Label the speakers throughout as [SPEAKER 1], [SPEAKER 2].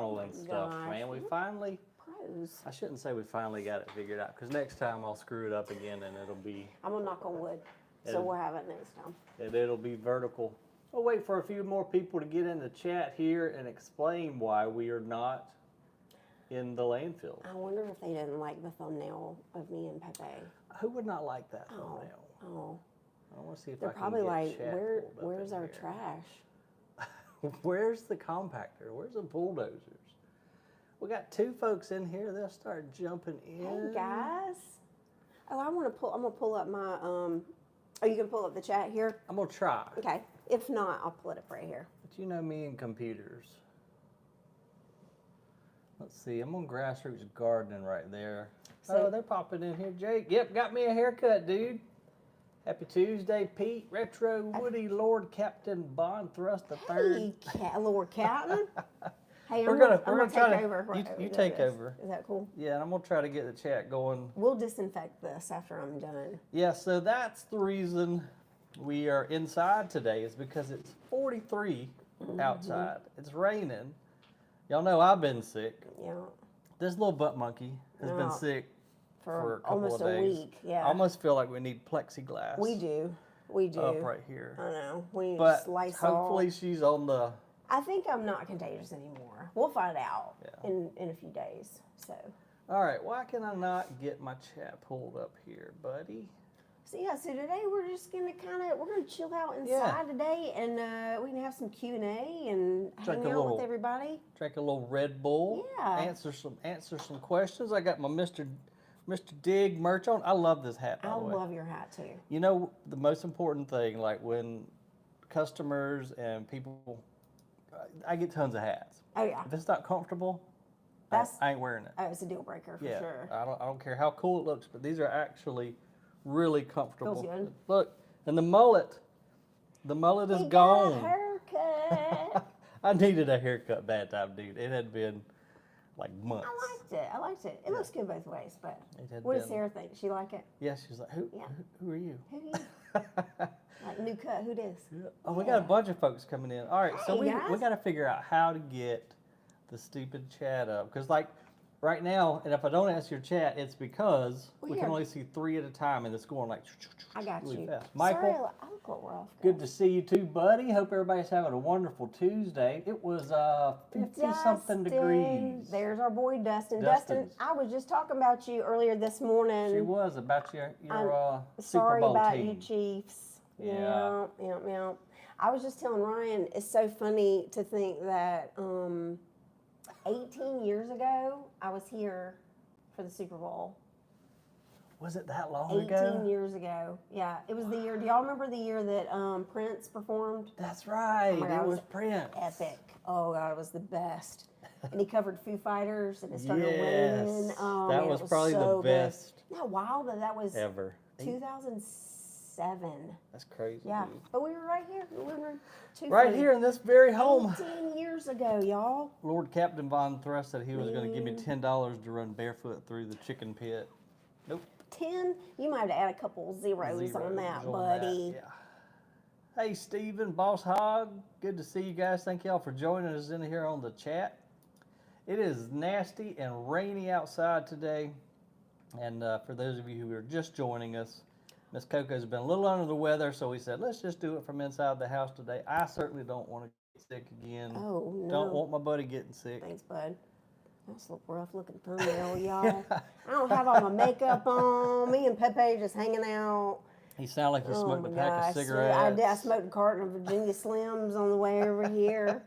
[SPEAKER 1] horizontal and stuff,
[SPEAKER 2] Gosh.
[SPEAKER 1] man. We finally,
[SPEAKER 2] Pros.
[SPEAKER 1] I shouldn't say we finally got it figured out, because next time I'll screw it up again and it'll be,
[SPEAKER 2] I'm gonna knock on wood. So we'll have it next time.
[SPEAKER 1] it'll be vertical. We'll wait for a few more people to get in the chat here and explain why we are not in the landfill.
[SPEAKER 2] I wonder if they didn't like the thumbnail of me and Pepe.
[SPEAKER 1] Who would not like that thumbnail?
[SPEAKER 2] Oh.
[SPEAKER 1] I want to see if
[SPEAKER 2] They're
[SPEAKER 1] I can
[SPEAKER 2] probably
[SPEAKER 1] get
[SPEAKER 2] like,
[SPEAKER 1] chat pulled up
[SPEAKER 2] where's
[SPEAKER 1] in
[SPEAKER 2] our
[SPEAKER 1] here.
[SPEAKER 2] trash?
[SPEAKER 1] Where's the compactor? Where's the bulldozers? We got 2 folks in here. They'll start jumping in.
[SPEAKER 2] Hey guys. Oh, I'm gonna pull up my are you gonna pull up the chat here?
[SPEAKER 1] I'm gonna try.
[SPEAKER 2] Okay. If not, I'll pull it up right here.
[SPEAKER 1] But you know me and computers. Let's see. I'm on Grassroots Gardening right there.
[SPEAKER 2] So-
[SPEAKER 1] Oh, they're popping in here. Jake, yep, got me a haircut, dude. Happy Tuesday, Pete, Retro, Woody, Lord Captain, Bond Thrust the Third.
[SPEAKER 2] Hey, Lord Captain. Hey,
[SPEAKER 1] We're
[SPEAKER 2] I'm
[SPEAKER 1] gonna
[SPEAKER 2] gonna
[SPEAKER 1] try
[SPEAKER 2] take
[SPEAKER 1] to-
[SPEAKER 2] over.
[SPEAKER 1] you take over.
[SPEAKER 2] Is that cool?
[SPEAKER 1] Yeah, and I'm gonna try to get the chat going.
[SPEAKER 2] We'll disinfect this after I'm done.
[SPEAKER 1] Yeah, so that's the reason we are inside today, is because it's 43 outside. It's raining. Y'all know I've been sick.
[SPEAKER 2] Yeah.
[SPEAKER 1] This little butt monkey has been
[SPEAKER 2] No.
[SPEAKER 1] sick for a couple
[SPEAKER 2] almost
[SPEAKER 1] of
[SPEAKER 2] a
[SPEAKER 1] days.
[SPEAKER 2] week. Yeah.
[SPEAKER 1] I almost feel like we need plexiglass.
[SPEAKER 2] We do. We do.
[SPEAKER 1] Up right here.
[SPEAKER 2] I know. We need
[SPEAKER 1] But
[SPEAKER 2] Lysol.
[SPEAKER 1] hopefully she's on the.
[SPEAKER 2] I think I'm not contagious anymore. We'll find out
[SPEAKER 1] Yeah.
[SPEAKER 2] in a few days. So.
[SPEAKER 1] All right, why can I not get my chat pulled up here, buddy?
[SPEAKER 2] So yeah, so today we're just gonna we're gonna chill out inside today, and we can have some Q&A and
[SPEAKER 1] Drink
[SPEAKER 2] hang
[SPEAKER 1] a
[SPEAKER 2] out
[SPEAKER 1] little-
[SPEAKER 2] with everybody.
[SPEAKER 1] Drink a little Red Bull.
[SPEAKER 2] Yeah.
[SPEAKER 1] Answer some questions. I got my Mr.DiGG merch on. I love this hat, by
[SPEAKER 2] I
[SPEAKER 1] the way.
[SPEAKER 2] love your hat too.
[SPEAKER 1] You know, the most important thing, like when customers and people, I get tons of hats.
[SPEAKER 2] Oh yeah,
[SPEAKER 1] If it's not comfortable,
[SPEAKER 2] That's-
[SPEAKER 1] I ain't wearing it.
[SPEAKER 2] oh, it's a deal breaker for
[SPEAKER 1] Yeah,
[SPEAKER 2] sure.
[SPEAKER 1] I don't care how cool it looks, but these are actually really comfortable.
[SPEAKER 2] Feels good.
[SPEAKER 1] Look, and the mullet is
[SPEAKER 2] He got a
[SPEAKER 1] gone.
[SPEAKER 2] haircut.
[SPEAKER 1] I needed a haircut bad time, dude. It had been like months.
[SPEAKER 2] I liked it. It looks good both ways. But
[SPEAKER 1] It had
[SPEAKER 2] what does
[SPEAKER 1] been-
[SPEAKER 2] Sarah think? She like it?
[SPEAKER 1] Yeah, she's like, who are you?
[SPEAKER 2] Who you? Like new cut? Who this?
[SPEAKER 1] Oh, we got a bunch of folks coming in. All right, so
[SPEAKER 2] Hey,
[SPEAKER 1] we
[SPEAKER 2] guys.
[SPEAKER 1] got to figure out how to get the stupid chat up, because like right now, and if I don't answer your chat, it's because we can
[SPEAKER 2] Weird.
[SPEAKER 1] only see 3 at a time, and it's going like
[SPEAKER 2] I got
[SPEAKER 1] really
[SPEAKER 2] you.
[SPEAKER 1] fast. Michael,
[SPEAKER 2] Sorry, I look a little rough.
[SPEAKER 1] good to see you too, buddy. Hope everybody's having a wonderful Tuesday. It was 50-something degrees.
[SPEAKER 2] There's our boy Dustin.
[SPEAKER 1] Dustin.
[SPEAKER 2] Dustin, I was just talking about you earlier this morning.
[SPEAKER 1] She was about your Super
[SPEAKER 2] Sorry
[SPEAKER 1] Bowl
[SPEAKER 2] about
[SPEAKER 1] team.
[SPEAKER 2] you, Chiefs.
[SPEAKER 1] Yeah.
[SPEAKER 2] Yeah. I was just telling Ryan, it's so funny to think that 18 years ago, I was here for the Super Bowl.
[SPEAKER 1] Was it that long
[SPEAKER 2] 18
[SPEAKER 1] ago?
[SPEAKER 2] years ago. Yeah, it was the year. Do y'all remember the year that Prince performed?
[SPEAKER 1] That's right.
[SPEAKER 2] Oh my God,
[SPEAKER 1] it
[SPEAKER 2] it
[SPEAKER 1] was
[SPEAKER 2] was
[SPEAKER 1] Prince.
[SPEAKER 2] Epic. Oh God, it was the best. And he covered Foo Fighters, and it started
[SPEAKER 1] Yes.
[SPEAKER 2] raining. Oh,
[SPEAKER 1] That
[SPEAKER 2] man,
[SPEAKER 1] was
[SPEAKER 2] it
[SPEAKER 1] probably the
[SPEAKER 2] so good.
[SPEAKER 1] best
[SPEAKER 2] Isn't that wild that was
[SPEAKER 1] ever.
[SPEAKER 2] 2007?
[SPEAKER 1] That's crazy.
[SPEAKER 2] Yeah,
[SPEAKER 1] dude.
[SPEAKER 2] but we were right here. We were
[SPEAKER 1] Right here in this very home.
[SPEAKER 2] 18 years ago, y'all.
[SPEAKER 1] Lord Captain Von Thrust said he was going to give me
[SPEAKER 2] Man.
[SPEAKER 1] $10 to run barefoot through the chicken pit. Nope.
[SPEAKER 2] 10. You might have to add a couple zeros on that, buddy.
[SPEAKER 1] Yeah. Hey, Steven, Boss Hog. Good to see you guys. Thank y'all for joining us in here on the chat. It is nasty and rainy outside today. And for those of you who are just joining us, Miss CoCo's been a little under the weather, so we said, let's just do it from inside the house today. I certainly don't want to get sick again.
[SPEAKER 2] Oh, no.
[SPEAKER 1] Don't want my buddy getting sick.
[SPEAKER 2] Thanks, bud. That's a rough looking thumbnail, y'all. I don't have all my makeup on. Me and Pepe just hanging out.
[SPEAKER 1] He sounded like he
[SPEAKER 2] Oh
[SPEAKER 1] smoked
[SPEAKER 2] my
[SPEAKER 1] a pack
[SPEAKER 2] gosh.
[SPEAKER 1] of cigarettes.
[SPEAKER 2] I did. I smoked a carton of Virginia Slims on the way over here.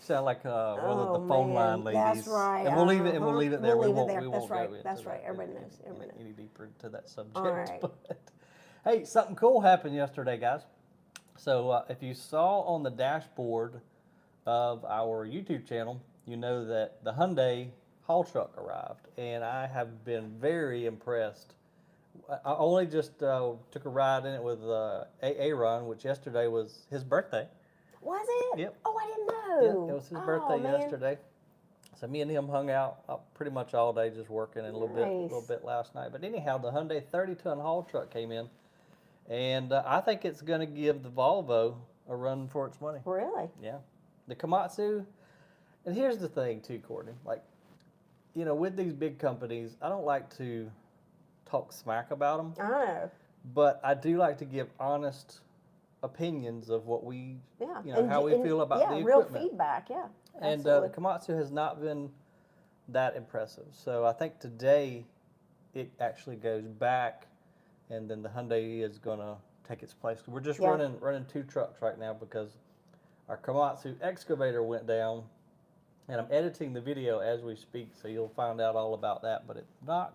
[SPEAKER 1] Sound like one of
[SPEAKER 2] Oh,
[SPEAKER 1] the phone
[SPEAKER 2] man.
[SPEAKER 1] line ladies.
[SPEAKER 2] That's right.
[SPEAKER 1] And we'll leave it. And we'll
[SPEAKER 2] Uh-huh.
[SPEAKER 1] leave it there.
[SPEAKER 2] We'll leave it
[SPEAKER 1] won't,
[SPEAKER 2] there.
[SPEAKER 1] we
[SPEAKER 2] That's
[SPEAKER 1] won't
[SPEAKER 2] right.
[SPEAKER 1] go into
[SPEAKER 2] That's right.
[SPEAKER 1] that
[SPEAKER 2] Everybody knows. Everybody knows.
[SPEAKER 1] any deeper into that subject.
[SPEAKER 2] All right.
[SPEAKER 1] But, hey, something cool happened yesterday, guys. So if you saw on the dashboard of our YouTube channel, you know that the Hyundai haul truck arrived, and I have been very impressed. I only just took a ride in it with Aaron, which yesterday was his birthday.
[SPEAKER 2] Was it?
[SPEAKER 1] Yep.
[SPEAKER 2] Oh, I didn't
[SPEAKER 1] Yeah,
[SPEAKER 2] know.
[SPEAKER 1] it was his
[SPEAKER 2] Oh,
[SPEAKER 1] birthday
[SPEAKER 2] man.
[SPEAKER 1] yesterday. So me and him hung out pretty much all day, just working, and a
[SPEAKER 2] Nice.
[SPEAKER 1] little bit last night. But anyhow, the Hyundai 30-ton haul truck came in, and I think it's going to give the Volvo a run for its money.
[SPEAKER 2] Really?
[SPEAKER 1] Yeah, the Komatsu, And here's the thing too, Courtney. Like, you know, with these big companies, I don't like to talk smack about them,
[SPEAKER 2] I know.
[SPEAKER 1] but I do like to give honest opinions of what we,
[SPEAKER 2] Yeah.
[SPEAKER 1] you know, how we feel about the
[SPEAKER 2] real
[SPEAKER 1] equipment.
[SPEAKER 2] feedback. Yeah.
[SPEAKER 1] And
[SPEAKER 2] Absolutely.
[SPEAKER 1] Komatsu has not been that impressive. So I think today it actually goes back, and then the Hyundai is going to take its place. We're just running 2 trucks right now because our Komatsu excavator went down, and I'm editing the video as we speak, so you'll find out all about that. But it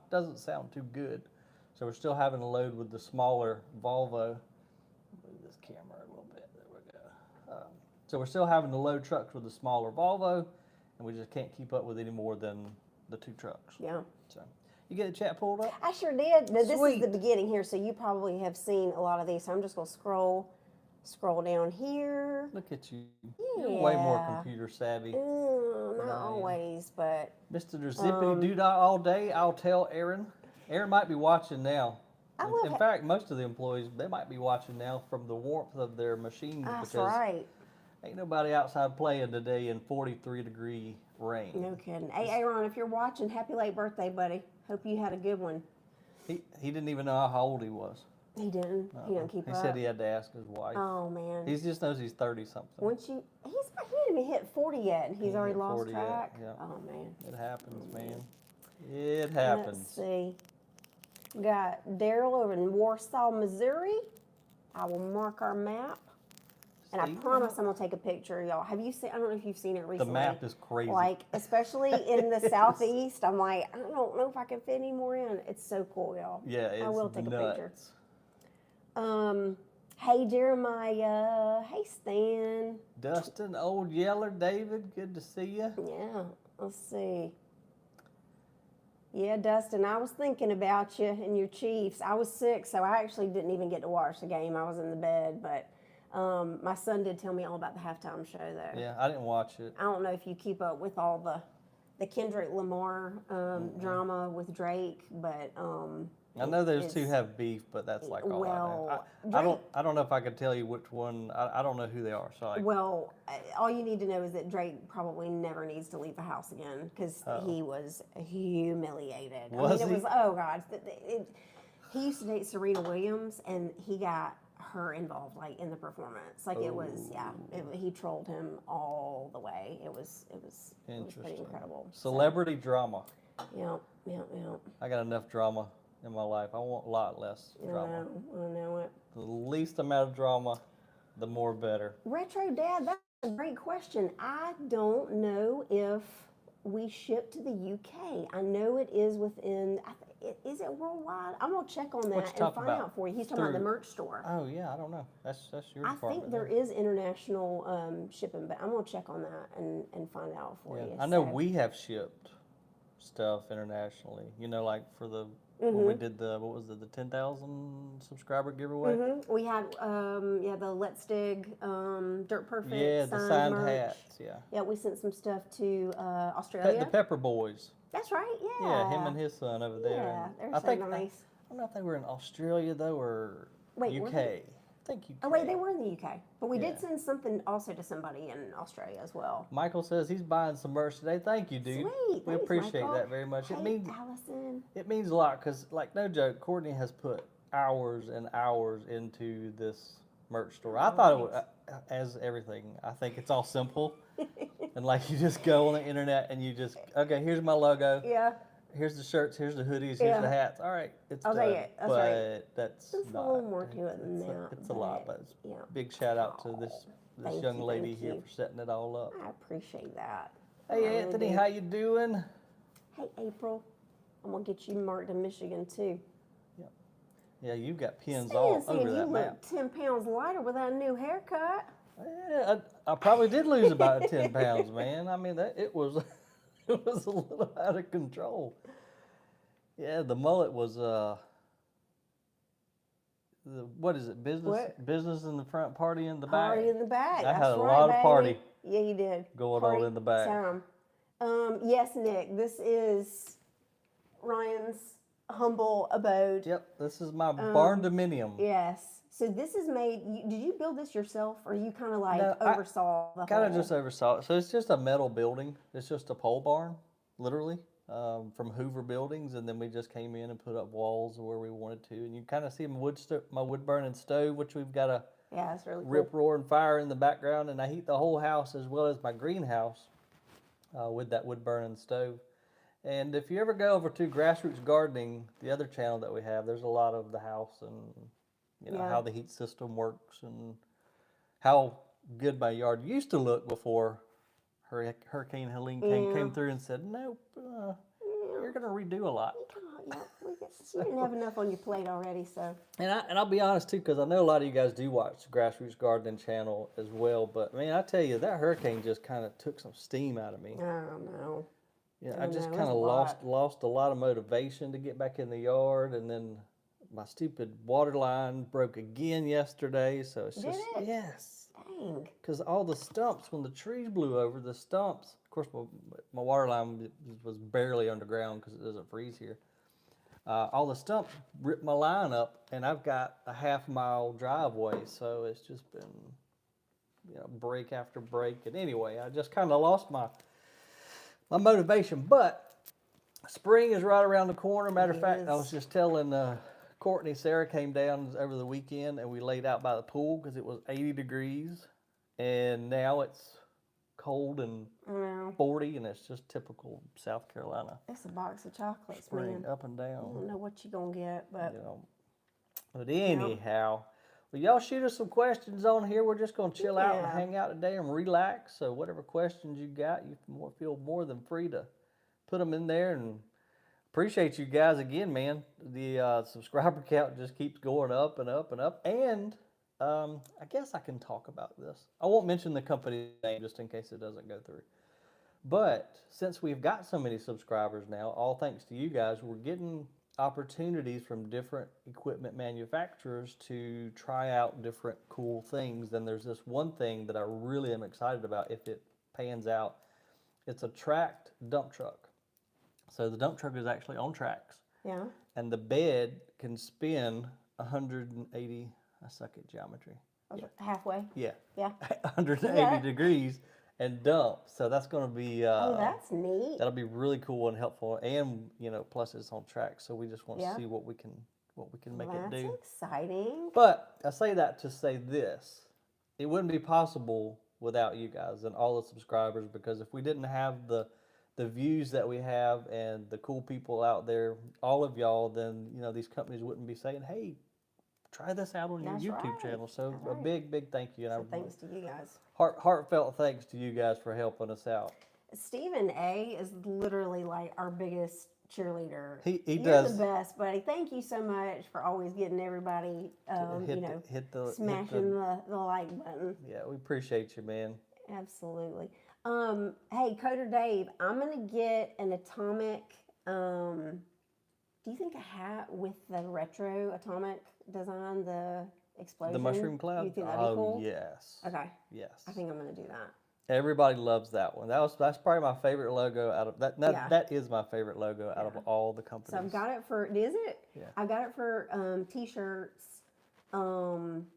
[SPEAKER 1] doesn't sound too good, so we're still having to load with the smaller Volvo. Move this camera a little bit. There we go. So we're still having to load trucks with the smaller Volvo, and we just can't keep up with any more than the 2 trucks.
[SPEAKER 2] Yeah.
[SPEAKER 1] So you get the chat pulled up?
[SPEAKER 2] I sure did. Now, this is
[SPEAKER 1] Sweet.
[SPEAKER 2] the beginning here, so you probably have seen a lot of these. So I'm just going to scroll down here.
[SPEAKER 1] Look at you. You're way more
[SPEAKER 2] Yeah.
[SPEAKER 1] computer savvy.
[SPEAKER 2] Not always, but
[SPEAKER 1] Mr. Zippity Doodah all day. I'll tell Aaron. Aaron might be watching now. In fact, most of the employees, they might be watching now from the warmth of their machines.
[SPEAKER 2] that's
[SPEAKER 1] because
[SPEAKER 2] right.
[SPEAKER 1] ain't nobody outside playing today in 43-degree rain.
[SPEAKER 2] No kidding. Hey, Aaron, if you're watching, happy late birthday, buddy. Hope you had a good one.
[SPEAKER 1] He didn't even know how old he was.
[SPEAKER 2] He didn't. He didn't keep up.
[SPEAKER 1] He said he had to ask his wife.
[SPEAKER 2] Oh man.
[SPEAKER 1] He just knows he's 30-something.
[SPEAKER 2] Once he hadn't even hit 40 yet, and he's already lost
[SPEAKER 1] 40 yet,
[SPEAKER 2] track.
[SPEAKER 1] yeah.
[SPEAKER 2] Oh man.
[SPEAKER 1] It happens, man. It happens.
[SPEAKER 2] Let's see. We got Daryl over in Warsaw, Missouri. I will mark our map. And I promise I'm gonna take a picture, y'all. Have you seen? I don't know if you've seen it recently.
[SPEAKER 1] The map is crazy.
[SPEAKER 2] Like, especially in the southeast, I'm like, I don't know if I can fit any more in. It's so cool, y'all.
[SPEAKER 1] Yeah, it's
[SPEAKER 2] I will take
[SPEAKER 1] nuts.
[SPEAKER 2] a picture. Hey Jeremiah. Hey Stan.
[SPEAKER 1] Dustin, Old Yeller, David, good to see you.
[SPEAKER 2] Yeah. Let's see. Yeah, Dustin, I was thinking about you and your Chiefs. I was sick, so I actually didn't even get to watch the game. I was in the bed, but my son did tell me all about the halftime show, though.
[SPEAKER 1] Yeah, I didn't watch it.
[SPEAKER 2] I don't know if you keep up with all the Kendrick Lamar drama with Drake, but
[SPEAKER 1] I know those two have beef, but that's like all I know. I don't know if I could tell you which one. I don't know who they are. So
[SPEAKER 2] all you need to know is that Drake probably never needs to leave the house again because he was humiliated.
[SPEAKER 1] Was
[SPEAKER 2] it
[SPEAKER 1] he?
[SPEAKER 2] was, oh God. He used to date Serena Williams, and he got her involved like in the performance. Like it was, he trolled him all the way. It was pretty incredible.
[SPEAKER 1] Celebrity drama.
[SPEAKER 2] Yeah.
[SPEAKER 1] I got enough drama in my life. I want a lot less drama.
[SPEAKER 2] I know it.
[SPEAKER 1] The least amount of drama, the more better.
[SPEAKER 2] Retro Dad, that's a great question. I don't know if we ship to the UK. I know it is within, is it worldwide? I'm going to check on that and find out for you. He's talking about the merch store.
[SPEAKER 1] Oh, yeah, I don't know. That's your department.
[SPEAKER 2] I think there is international shipping, but I'm going to check on that and find out for you.
[SPEAKER 1] I know we have shipped stuff internationally. You know, like for the when we did the 10,000 subscriber giveaway.
[SPEAKER 2] We had the Let's Dig Dirt Perfect.
[SPEAKER 1] Yeah, the signed
[SPEAKER 2] merch.
[SPEAKER 1] hats. Yeah.
[SPEAKER 2] Yeah, we sent some stuff to Australia.
[SPEAKER 1] The Pepper Boys.
[SPEAKER 2] That's right. Yeah.
[SPEAKER 1] Yeah, him and his son over there.
[SPEAKER 2] Yeah, they're
[SPEAKER 1] I
[SPEAKER 2] so
[SPEAKER 1] think,
[SPEAKER 2] nice.
[SPEAKER 1] I don't know if they were in Australia though or UK. I think UK.
[SPEAKER 2] Oh wait, they were in the UK, but we did send something also to somebody in Australia as well.
[SPEAKER 1] Michael says he's buying some merch today. Thank you, dude.
[SPEAKER 2] Sweet,
[SPEAKER 1] we
[SPEAKER 2] thanks,
[SPEAKER 1] appreciate
[SPEAKER 2] Michael.
[SPEAKER 1] that very much.
[SPEAKER 2] Hey, Allison.
[SPEAKER 1] It means a lot because, like, no joke, Courtney has put hours and hours into this merch store. I thought it would, as everything, I think it's all simple. And, like, you just go on the internet and you just, okay, here's my logo.
[SPEAKER 2] Yeah.
[SPEAKER 1] Here's the shirts, here's the hoodies, here's the hats. All right, it's done.
[SPEAKER 2] That's right.
[SPEAKER 1] That's
[SPEAKER 2] There's
[SPEAKER 1] not.
[SPEAKER 2] a little more to it than that.
[SPEAKER 1] It's a lot, but big shout out to this young lady here for setting it all up.
[SPEAKER 2] I appreciate that.
[SPEAKER 1] Hey, Anthony, how you doing?
[SPEAKER 2] Hey, April. I'm going to get you marked in Michigan, too.
[SPEAKER 1] Yep. Yeah, you've got pins all over that map.
[SPEAKER 2] You look 10 pounds lighter with that new haircut.
[SPEAKER 1] Yeah, I probably did lose about 10 pounds, man. I mean, it was a little out of control. Yeah, the mullet was what is it? Business in the front, party in the back.
[SPEAKER 2] Party in the back.
[SPEAKER 1] I
[SPEAKER 2] That's
[SPEAKER 1] had a
[SPEAKER 2] right,
[SPEAKER 1] lot
[SPEAKER 2] baby.
[SPEAKER 1] of party.
[SPEAKER 2] Yeah, you did.
[SPEAKER 1] Going
[SPEAKER 2] party
[SPEAKER 1] on in the back.
[SPEAKER 2] Time. Yes, Nick. This is Ryan's humble abode.
[SPEAKER 1] Yep, this is my barn dominium.
[SPEAKER 2] Yes. So this is made. Did you build this yourself, or you kind of like
[SPEAKER 1] No,
[SPEAKER 2] oversaw the
[SPEAKER 1] kind
[SPEAKER 2] whole?
[SPEAKER 1] of just oversaw it. So it's just a metal building. It's just a pole barn, literally, from Hoover Buildings, and then we just came in and put up walls where we wanted to. And you kind of see my wood burning stove, which we've got a
[SPEAKER 2] Yeah, it's really
[SPEAKER 1] rip
[SPEAKER 2] cool.
[SPEAKER 1] roaring fire in the background, and I heat the whole house as well as my greenhouse with that wood burning stove. And if you ever go over to Grassroots Gardening, the other channel that we have, there's a lot of the house and how the heat system works and how good my yard used to look before Hurricane Helene came through and said, nope, you're going to redo a lot.
[SPEAKER 2] You didn't have enough on your plate already, so.
[SPEAKER 1] And I'll be honest too, because I know a lot of you guys do watch the Grassroots Gardening channel as well. But man, I tell you, that hurricane just kind of took some steam out of me.
[SPEAKER 2] I don't know.
[SPEAKER 1] Yeah, I just kind of lost a lot of motivation to get back in the yard, and then my stupid water line broke again yesterday. So it's just yes,
[SPEAKER 2] dang.
[SPEAKER 1] Because all the stumps, when the trees blew over, the stumps. Of course, my water line was barely underground because it doesn't freeze here. All the stumps ripped my line up, and I've got a half-mile driveway, so it's just been, break after break. And anyway, I just kind of lost my motivation. But spring is right around the corner. Matter of fact, I was just telling Courtney, Sarah came down over the weekend, and we laid out by the pool because it was 80 degrees, and now it's cold and 40, and it's just typical South Carolina.
[SPEAKER 2] It's a box of chocolates,
[SPEAKER 1] spring,
[SPEAKER 2] man.
[SPEAKER 1] up and down.
[SPEAKER 2] I don't know what you're going to get, but.
[SPEAKER 1] But anyhow, well, y'all shoot us some questions on here. We're just going to chill out and hang out today and relax. So whatever questions you got, you feel more than free to put them in there. And appreciate you guys again, man. The subscriber count just keeps going up and up and up. And I guess I can talk about this. I won't mention the company name just in case it doesn't go through. But since we've got so many subscribers now, all thanks to you guys, we're getting opportunities from different equipment manufacturers to try out different cool things. And there's this one thing that I really am excited about if it pans out. It's a tracked dump truck. So the dump truck is actually on tracks.
[SPEAKER 2] Yeah.
[SPEAKER 1] And the bed can spin 180, I suck at geometry.
[SPEAKER 2] Halfway?
[SPEAKER 1] Yeah.
[SPEAKER 2] Yeah.
[SPEAKER 1] 180 degrees and dump. So that's going to be
[SPEAKER 2] that's neat.
[SPEAKER 1] That'll be really cool and helpful, and plus it's on track. So we just want to see what we can make it do.
[SPEAKER 2] That's exciting.
[SPEAKER 1] But I say that to say this: it wouldn't be possible without you guys and all the subscribers, because if we didn't have the views that we have and the cool people out there, all of y'all, then these companies wouldn't be saying, hey, try this out on your YouTube channel. So a big thank you. And
[SPEAKER 2] thanks to you guys.
[SPEAKER 1] Heartfelt thanks to you guys for helping us out.
[SPEAKER 2] Stephen A. is literally like our biggest cheerleader.
[SPEAKER 1] You're
[SPEAKER 2] the best, buddy. Thank you so much for always getting everybody, smashing the like button.
[SPEAKER 1] Yeah, we appreciate you, man.
[SPEAKER 2] Absolutely. Hey, Coder Dave, I'm gonna get an atomic. Do you think a hat with the retro atomic design, the explosion?
[SPEAKER 1] The mushroom cloud?
[SPEAKER 2] You think that'd be cool?
[SPEAKER 1] Yes.
[SPEAKER 2] Okay.
[SPEAKER 1] Yes.
[SPEAKER 2] I think I'm going to do that.
[SPEAKER 1] Everybody loves that one. That's probably my favorite logo out of that. That is my favorite logo out of all the companies.
[SPEAKER 2] So I've got it for. Is it?
[SPEAKER 1] Yeah.
[SPEAKER 2] I got it for t-shirts. And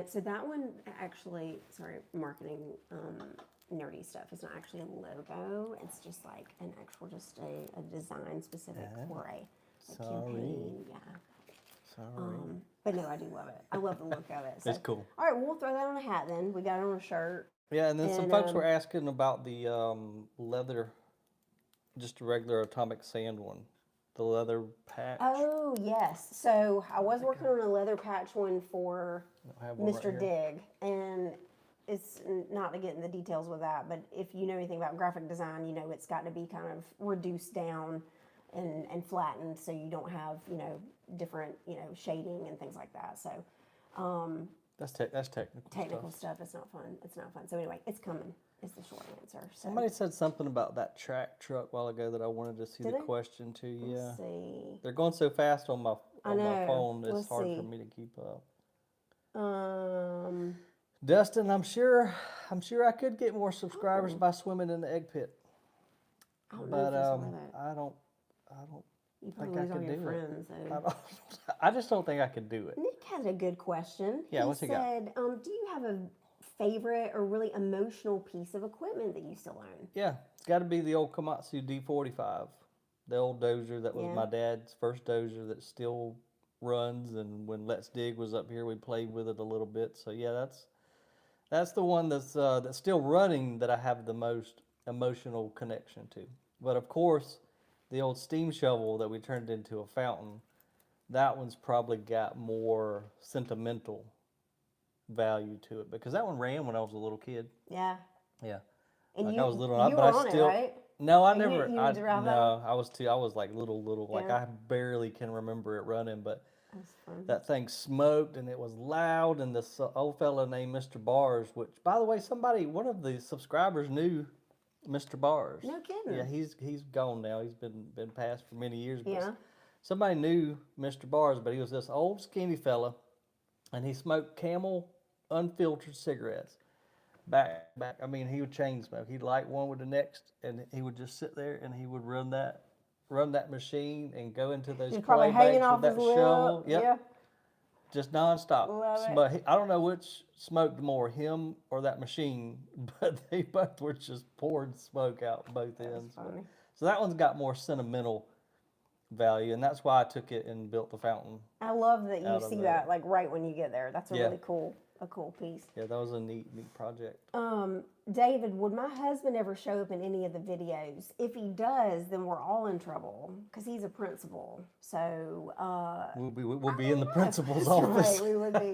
[SPEAKER 2] so that one actually, sorry, marketing nerdy stuff. It's not actually a logo. It's just like an actual, just a design specific for a campaign. Yeah.
[SPEAKER 1] Sorry.
[SPEAKER 2] But no, I do love it. I love the look of it. So,
[SPEAKER 1] it's cool.
[SPEAKER 2] All right, we'll throw that on a hat then. We got it on a shirt.
[SPEAKER 1] Yeah, and then some folks were asking about the leather, just a regular atomic sand one, the leather patch.
[SPEAKER 2] Oh, yes. So I was working on a leather patch one for Mr.DiGG, and it's not to get in the details with that, but if you know anything about graphic design, it's got to be kind of reduced down and flattened so you don't have, different, shading and things like that. So
[SPEAKER 1] that's technical.
[SPEAKER 2] Technical stuff. It's not fun. It's not fun. So anyway, it's coming. Is the short answer. So.
[SPEAKER 1] Somebody said something about that track truck a while ago that I wanted to see the question to. Yeah.
[SPEAKER 2] Let's see.
[SPEAKER 1] They're going so fast on my phone. It's hard for me to keep up. Dustin, I'm sure I could get more subscribers by swimming in the egg pit.
[SPEAKER 2] I don't know if
[SPEAKER 1] I don't
[SPEAKER 2] You probably lose all your friends.
[SPEAKER 1] I just don't think I could do it.
[SPEAKER 2] Nick has a good question.
[SPEAKER 1] Yeah, what's he got?
[SPEAKER 2] He said, do you have a favorite or really emotional piece of equipment that you still own?
[SPEAKER 1] Yeah, it's got to be the old Komatsu D45, the old dozer that was my dad's first dozer that still runs. And when Let's Dig was up here, we played with it a little bit. So yeah, that's the one that's still running that I have the most emotional connection to. But of course, the old steam shovel that we turned into a fountain, that one's probably got more sentimental value to it because that one ran when I was a little kid.
[SPEAKER 2] Yeah.
[SPEAKER 1] Yeah.
[SPEAKER 2] And
[SPEAKER 1] like I was little,
[SPEAKER 2] you
[SPEAKER 1] but
[SPEAKER 2] were
[SPEAKER 1] I
[SPEAKER 2] on
[SPEAKER 1] still.
[SPEAKER 2] It, right?
[SPEAKER 1] No, I
[SPEAKER 2] you,
[SPEAKER 1] never.
[SPEAKER 2] You
[SPEAKER 1] I was too. I was like little. Like
[SPEAKER 2] yeah.
[SPEAKER 1] I barely can remember it running, but
[SPEAKER 2] that's fun.
[SPEAKER 1] That thing smoked and it was loud. And this old fella named Mr. Bars, which by the way, one of the subscribers knew Mr. Bars.
[SPEAKER 2] No kidding.
[SPEAKER 1] Yeah, he's gone now. He's been passed for many years. But
[SPEAKER 2] yeah.
[SPEAKER 1] Somebody knew Mr. Bars, but he was this old skinny fella, and he smoked Camel unfiltered cigarettes. Back. I mean, he would chain smoke. He'd light one with the next, and he would just sit there and he would run that machine and go into those clay banks with that shovel. Yep. Yeah. Just nonstop. But I don't know which smoked more, him or that machine, but they both were just pouring smoke out both ends.
[SPEAKER 2] Funny.
[SPEAKER 1] So that one's got more sentimental value, and that's why I took it and built the fountain.
[SPEAKER 2] I love that you see that like right when you get there. That's a really cool piece.
[SPEAKER 1] Yeah, that was a neat project.
[SPEAKER 2] David, would my husband ever show up in any of the videos? If he does, then we're all in trouble because he's a principal. So
[SPEAKER 1] we'll be in the principal's office.
[SPEAKER 2] Right, we would be.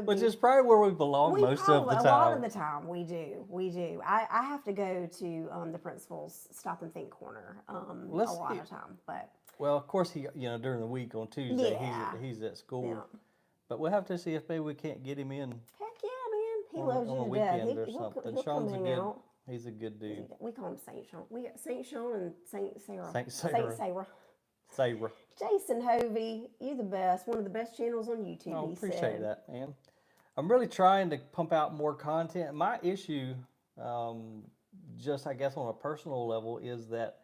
[SPEAKER 1] Which is probably where we belong most of the time.
[SPEAKER 2] A lot of the time, we do. I have to go to the principal's stop and think corner a lot of time, but.
[SPEAKER 1] Well, of course, he during the week on Tuesday he's at school. Yeah. But we'll have to see if maybe we can't get him in.
[SPEAKER 2] Heck yeah, man. He loves you
[SPEAKER 1] on a
[SPEAKER 2] to
[SPEAKER 1] weekend
[SPEAKER 2] death.
[SPEAKER 1] or something.
[SPEAKER 2] Sean's
[SPEAKER 1] he's a good dude.
[SPEAKER 2] We call him Saint Sean. We got Saint Sean and Saint Sarah.
[SPEAKER 1] Saint Sarah. Sarah.
[SPEAKER 2] Jason Hovey, you're the best. One of the best channels on YouTube.
[SPEAKER 1] I appreciate that, man. I'm really trying to pump out more content. My issue, just I guess on a personal level, is that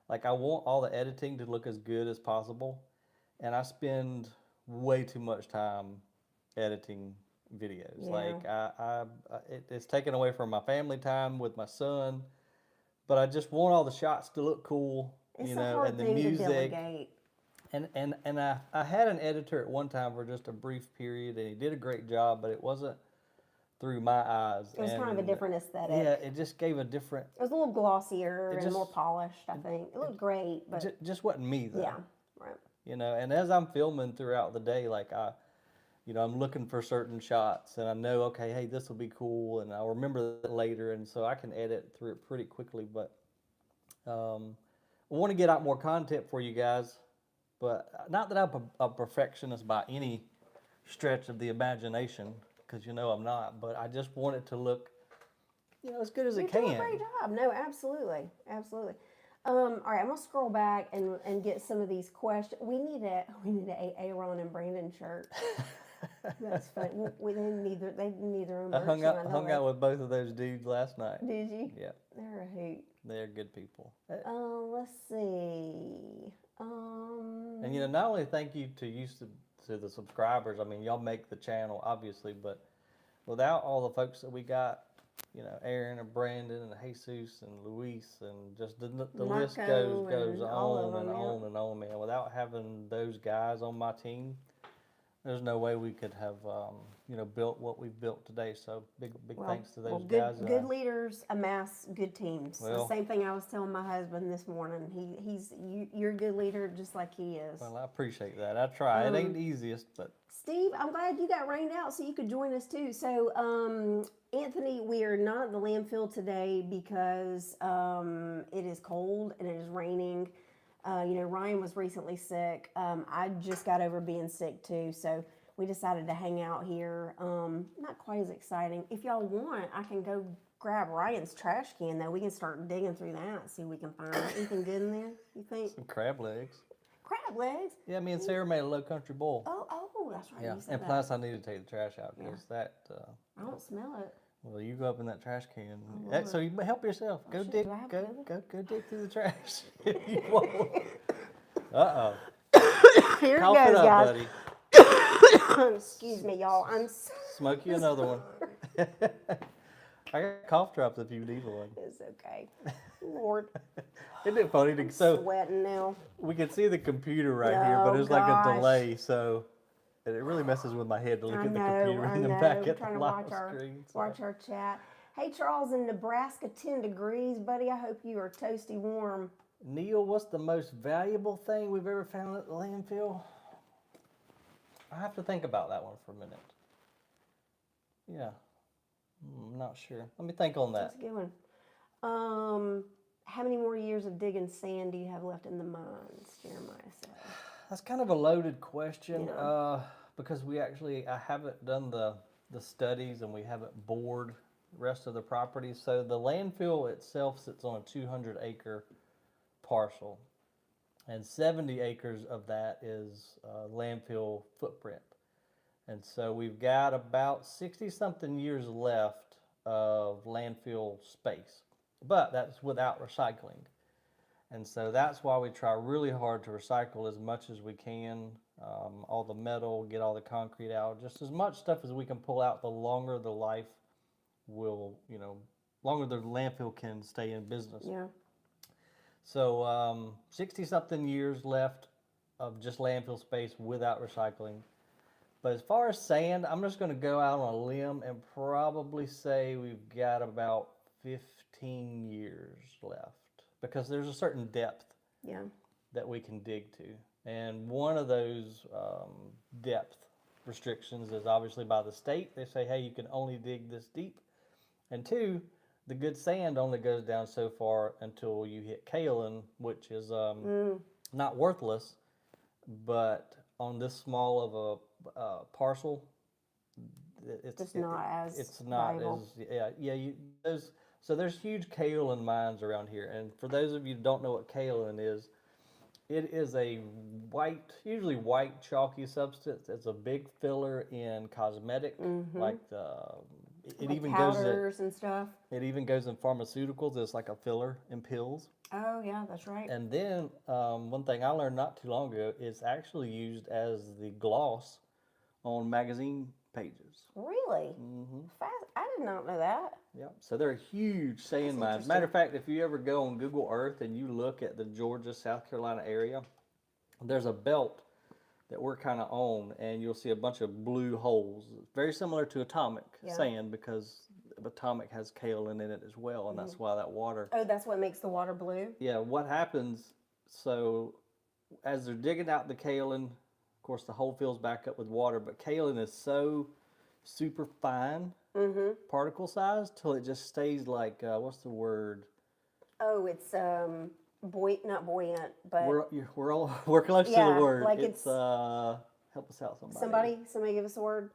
[SPEAKER 1] like I want all the editing to look as good as possible, and I spend way too much time editing videos.
[SPEAKER 2] Yeah.
[SPEAKER 1] Like it's taken away from my family time with my son, but I just want all the shots to look cool,
[SPEAKER 2] and the music. To delegate.
[SPEAKER 1] And I had an editor at one time for just a brief period, and he did a great job, but it wasn't through my eyes.
[SPEAKER 2] It was kind of a different aesthetic.
[SPEAKER 1] Yeah, it just gave a different.
[SPEAKER 2] It was a little glossier and more polished. I think it looked great, but
[SPEAKER 1] just wasn't me though.
[SPEAKER 2] Yeah, right.
[SPEAKER 1] And as I'm filming throughout the day, like I'm looking for certain shots, and I know, okay, hey, this will be cool, and I'll remember that later, and so I can edit through it pretty quickly. But I want to get out more content for you guys, but not that I'm a perfectionist by any stretch of the imagination, because I'm not. But I just want it to look, as good as it can.
[SPEAKER 2] You're doing a great job. No, absolutely. All right, I'm gonna scroll back and get some of these questions. We need a Aaron and Brandon shirt. That's funny. They need their own merch.
[SPEAKER 1] I hung out with both of those dudes last night.
[SPEAKER 2] Did you?
[SPEAKER 1] Yeah.
[SPEAKER 2] They're a hoot.
[SPEAKER 1] They're good people.
[SPEAKER 2] Let's see.
[SPEAKER 1] And not only thank you to the subscribers. I mean, y'all make the channel obviously, but without all the folks that we got. Aaron and Brandon and Jesus and Luis and just the list goes on and on and on, man. Without having those guys on my team, there's no way we could have, built what we've built today. So big thanks to those guys.
[SPEAKER 2] Good leaders amass good teams. The same thing I was telling my husband this morning. You're a good leader just like he is.
[SPEAKER 1] Well, I appreciate that. I try. It ain't the easiest, but.
[SPEAKER 2] Steve, I'm glad you got rained out so you could join us too. So, Anthony, we are not at the landfill today because it is cold and it is raining. Ryan was recently sick. I just got over being sick too, so we decided to hang out here. Not quite as exciting. If y'all want, I can go grab Ryan's trash can though. We can start digging through that and see if we can find anything good in there. You think?
[SPEAKER 1] Some crab legs.
[SPEAKER 2] Crab legs?
[SPEAKER 1] Yeah, me and Sarah made a low country boil.
[SPEAKER 2] Oh, that's right.
[SPEAKER 1] Yeah, and plus I need to take the trash out because that.
[SPEAKER 2] I don't smell it.
[SPEAKER 1] Well, you go up in that trash can. So you help yourself. Go dig. Go dig through the trash if you want. Uh-oh.
[SPEAKER 2] Here
[SPEAKER 1] Cough
[SPEAKER 2] it
[SPEAKER 1] it
[SPEAKER 2] goes,
[SPEAKER 1] up,
[SPEAKER 2] guys.
[SPEAKER 1] buddy.
[SPEAKER 2] Excuse me, y'all. I'm so
[SPEAKER 1] Smoke you another one. I got cough drops if you need one.
[SPEAKER 2] It's okay. Lord.
[SPEAKER 1] Isn't it funny?
[SPEAKER 2] Sweating now.
[SPEAKER 1] We can see the computer right here, but it's like a
[SPEAKER 2] gosh.
[SPEAKER 1] delay, so and it really messes with my head to look at the computer and then back at the live screen.
[SPEAKER 2] Watch our chat. Hey, Charles, in Nebraska, 10 degrees, buddy. I hope you are toasty warm.
[SPEAKER 1] Neil, what's the most valuable thing we've ever found at the landfill? I have to think about that one for a minute. Yeah, I'm not sure. Let me think on that.
[SPEAKER 2] That's a good one. How many more years of digging sand do you have left in the mines? Jeremiah said.
[SPEAKER 1] That's kind of a loaded question
[SPEAKER 2] Yeah.
[SPEAKER 1] because I haven't done the studies and we haven't bored the rest of the property. So the landfill itself sits on a 200-acre parcel, and 70 acres of that is landfill footprint. And so we've got about 60-something years left of landfill space, but that's without recycling. And so that's why we try really hard to recycle as much as we can, all the metal, get all the concrete out, just as much stuff as we can pull out, the longer the life will, longer the landfill can stay in business.
[SPEAKER 2] Yeah.
[SPEAKER 1] So 60-something years left of just landfill space without recycling. But as far as sand, I'm just going to go out on a limb and probably say we've got about 15 years left because there's a certain depth that we can dig to. And one of those depth restrictions is obviously by the state. They say, hey, you can only dig this deep. And two, the good sand only goes down so far until you hit kaolin, which is not worthless, but on this small of a parcel, it's not as valuable. So there's huge kaolin mines around here, and for those of you who don't know what kaolin is, it is a usually white chalky substance. It's a big filler in cosmetic, like
[SPEAKER 2] powders and stuff.
[SPEAKER 1] It even goes in pharmaceuticals. It's like a filler in pills.
[SPEAKER 2] Oh yeah, that's right.
[SPEAKER 1] And then one thing I learned not too long ago is actually used as the gloss on magazine pages.
[SPEAKER 2] Really? I did not know that.
[SPEAKER 1] Yeah. So they're huge sand mines. Matter of fact, if you ever go on Google Earth and you look at the Georgia, South Carolina area, there's a belt that we're kind of on, and you'll see a bunch of blue holes. Very similar to atomic sand because atomic has kaolin in it as well, and that's why that water.
[SPEAKER 2] Oh, that's what makes the water blue?
[SPEAKER 1] Yeah. What happens, so as they're digging out the kaolin, of course, the hole fills back up with water, but kaolin is so super fine particle size till it just stays like, what's the word?
[SPEAKER 2] Oh, it's not buoyant, but
[SPEAKER 1] we're close to the word.
[SPEAKER 2] Like
[SPEAKER 1] it's help us out,
[SPEAKER 2] somebody give us a word,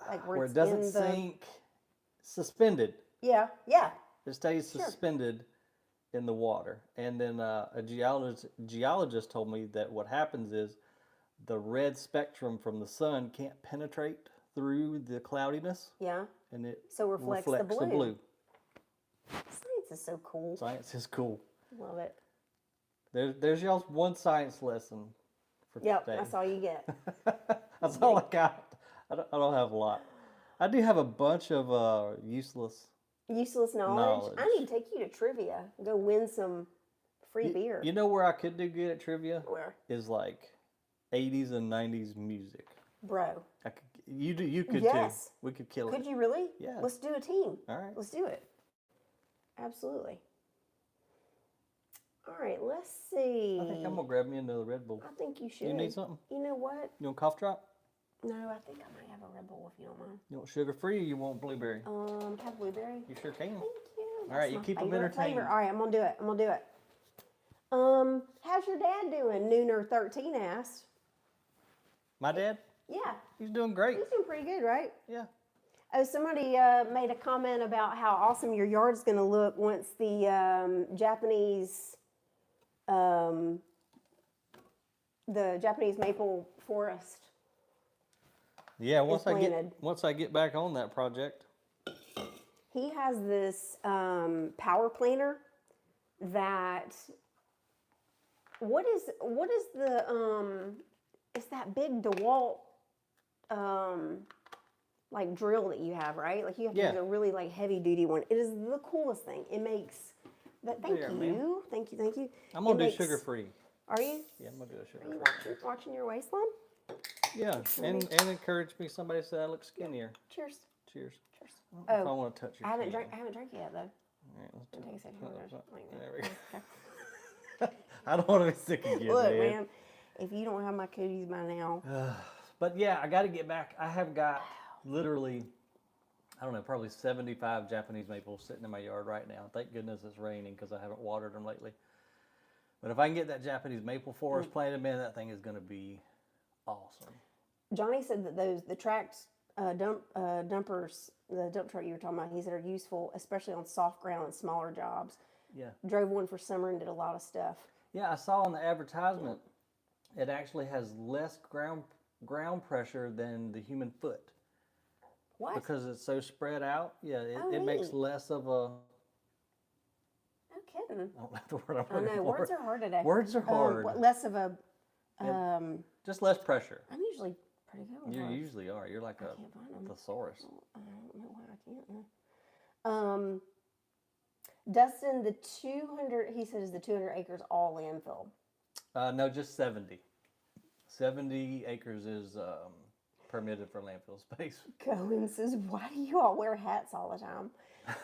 [SPEAKER 2] like
[SPEAKER 1] where it doesn't sink, suspended.
[SPEAKER 2] Yeah.
[SPEAKER 1] It stays suspended in the water, and then a geologist told me that what happens is the red spectrum from the sun can't penetrate through the cloudiness. Yeah. And it reflects the blue.
[SPEAKER 2] Science is so cool.
[SPEAKER 1] Science is cool.
[SPEAKER 2] Love it.
[SPEAKER 1] There's y'all's one science lesson for today.
[SPEAKER 2] That's all you get.
[SPEAKER 1] That's all I got. I don't have a lot. I do have a bunch of useless knowledge.
[SPEAKER 2] I need to take you to trivia. Go win some free beer.
[SPEAKER 1] You know where I could do good at trivia?
[SPEAKER 2] Where?
[SPEAKER 1] Is like 80s and 90s music.
[SPEAKER 2] Bro.
[SPEAKER 1] You could too. We could kill it.
[SPEAKER 2] Could you really?
[SPEAKER 1] Yeah.
[SPEAKER 2] Let's do a team.
[SPEAKER 1] All right.
[SPEAKER 2] Let's do it. Absolutely. All right, let's see.
[SPEAKER 1] I think I'm going to grab me another Red Bull.
[SPEAKER 2] I think you should.
[SPEAKER 1] You need something?
[SPEAKER 2] You know what?
[SPEAKER 1] You want a cough drop?
[SPEAKER 2] No, I think I might have a Red Bull if you don't mind.
[SPEAKER 1] You want sugar-free or you want blueberry?
[SPEAKER 2] Have blueberry.
[SPEAKER 1] You sure can.
[SPEAKER 2] Thank you.
[SPEAKER 1] All right, you keep them entertained.
[SPEAKER 2] Flavor. All right, I'm going to do it. How's your dad doing? Nooner13 asked.
[SPEAKER 1] My dad?
[SPEAKER 2] Yeah.
[SPEAKER 1] He's doing great.
[SPEAKER 2] He's doing pretty good, right?
[SPEAKER 1] Yeah.
[SPEAKER 2] Oh, somebody made a comment about how awesome your yard's going to look once the Japanese maple forest.
[SPEAKER 1] Yeah, once I get back on that project.
[SPEAKER 2] He has this power planter that What is the it's that big DeWalt like drill that you have, right? Like you have to use a really like heavy duty one. It is the coolest thing. It makes that. Thank you.
[SPEAKER 1] I'm gonna do sugar free.
[SPEAKER 2] Are you?
[SPEAKER 1] Yeah, I'm gonna do a sugar free.
[SPEAKER 2] Are you watching your waistline?
[SPEAKER 1] Yeah, and encourage me. Somebody said I look skinnier.
[SPEAKER 2] Cheers.
[SPEAKER 1] Cheers.
[SPEAKER 2] Cheers.
[SPEAKER 1] I don't know if I want to touch your.
[SPEAKER 2] I haven't drank yet though.
[SPEAKER 1] All right, let's
[SPEAKER 2] take a second.
[SPEAKER 1] There we go. I don't want to be sick again.
[SPEAKER 2] Look, man, if you don't have my cooties by now.
[SPEAKER 1] But yeah, I got to get back. I have got literally, I don't know, probably 75 Japanese maples sitting in my yard right now. Thank goodness it's raining because I haven't watered them lately. But if I can get that Japanese maple forest planted, man, that thing is going to be awesome.
[SPEAKER 2] Johnny said that the tracked dumpers, the dump truck you were talking about, he said are useful, especially on soft ground and smaller jobs.
[SPEAKER 1] Yeah.
[SPEAKER 2] Drove one for summer and did a lot of stuff.
[SPEAKER 1] Yeah, I saw on the advertisement, it actually has less ground pressure than the human foot.
[SPEAKER 2] What?
[SPEAKER 1] Because it's so spread out. Yeah, it makes less of a...
[SPEAKER 2] No kidding.
[SPEAKER 1] I don't know the word I'm looking
[SPEAKER 2] I know,
[SPEAKER 1] for.
[SPEAKER 2] words are hard today.
[SPEAKER 1] Words are hard.
[SPEAKER 2] Less of a...
[SPEAKER 1] just less pressure.
[SPEAKER 2] I'm usually pretty good with words.
[SPEAKER 1] You usually are. You're like a thesaurus.
[SPEAKER 2] I don't know why I can't. Dustin, the 200, he said, is the 200 acres all landfill?
[SPEAKER 1] No, just 70. 70 acres is permitted for landfill space.
[SPEAKER 2] Cohen says, why do you all wear hats all the time?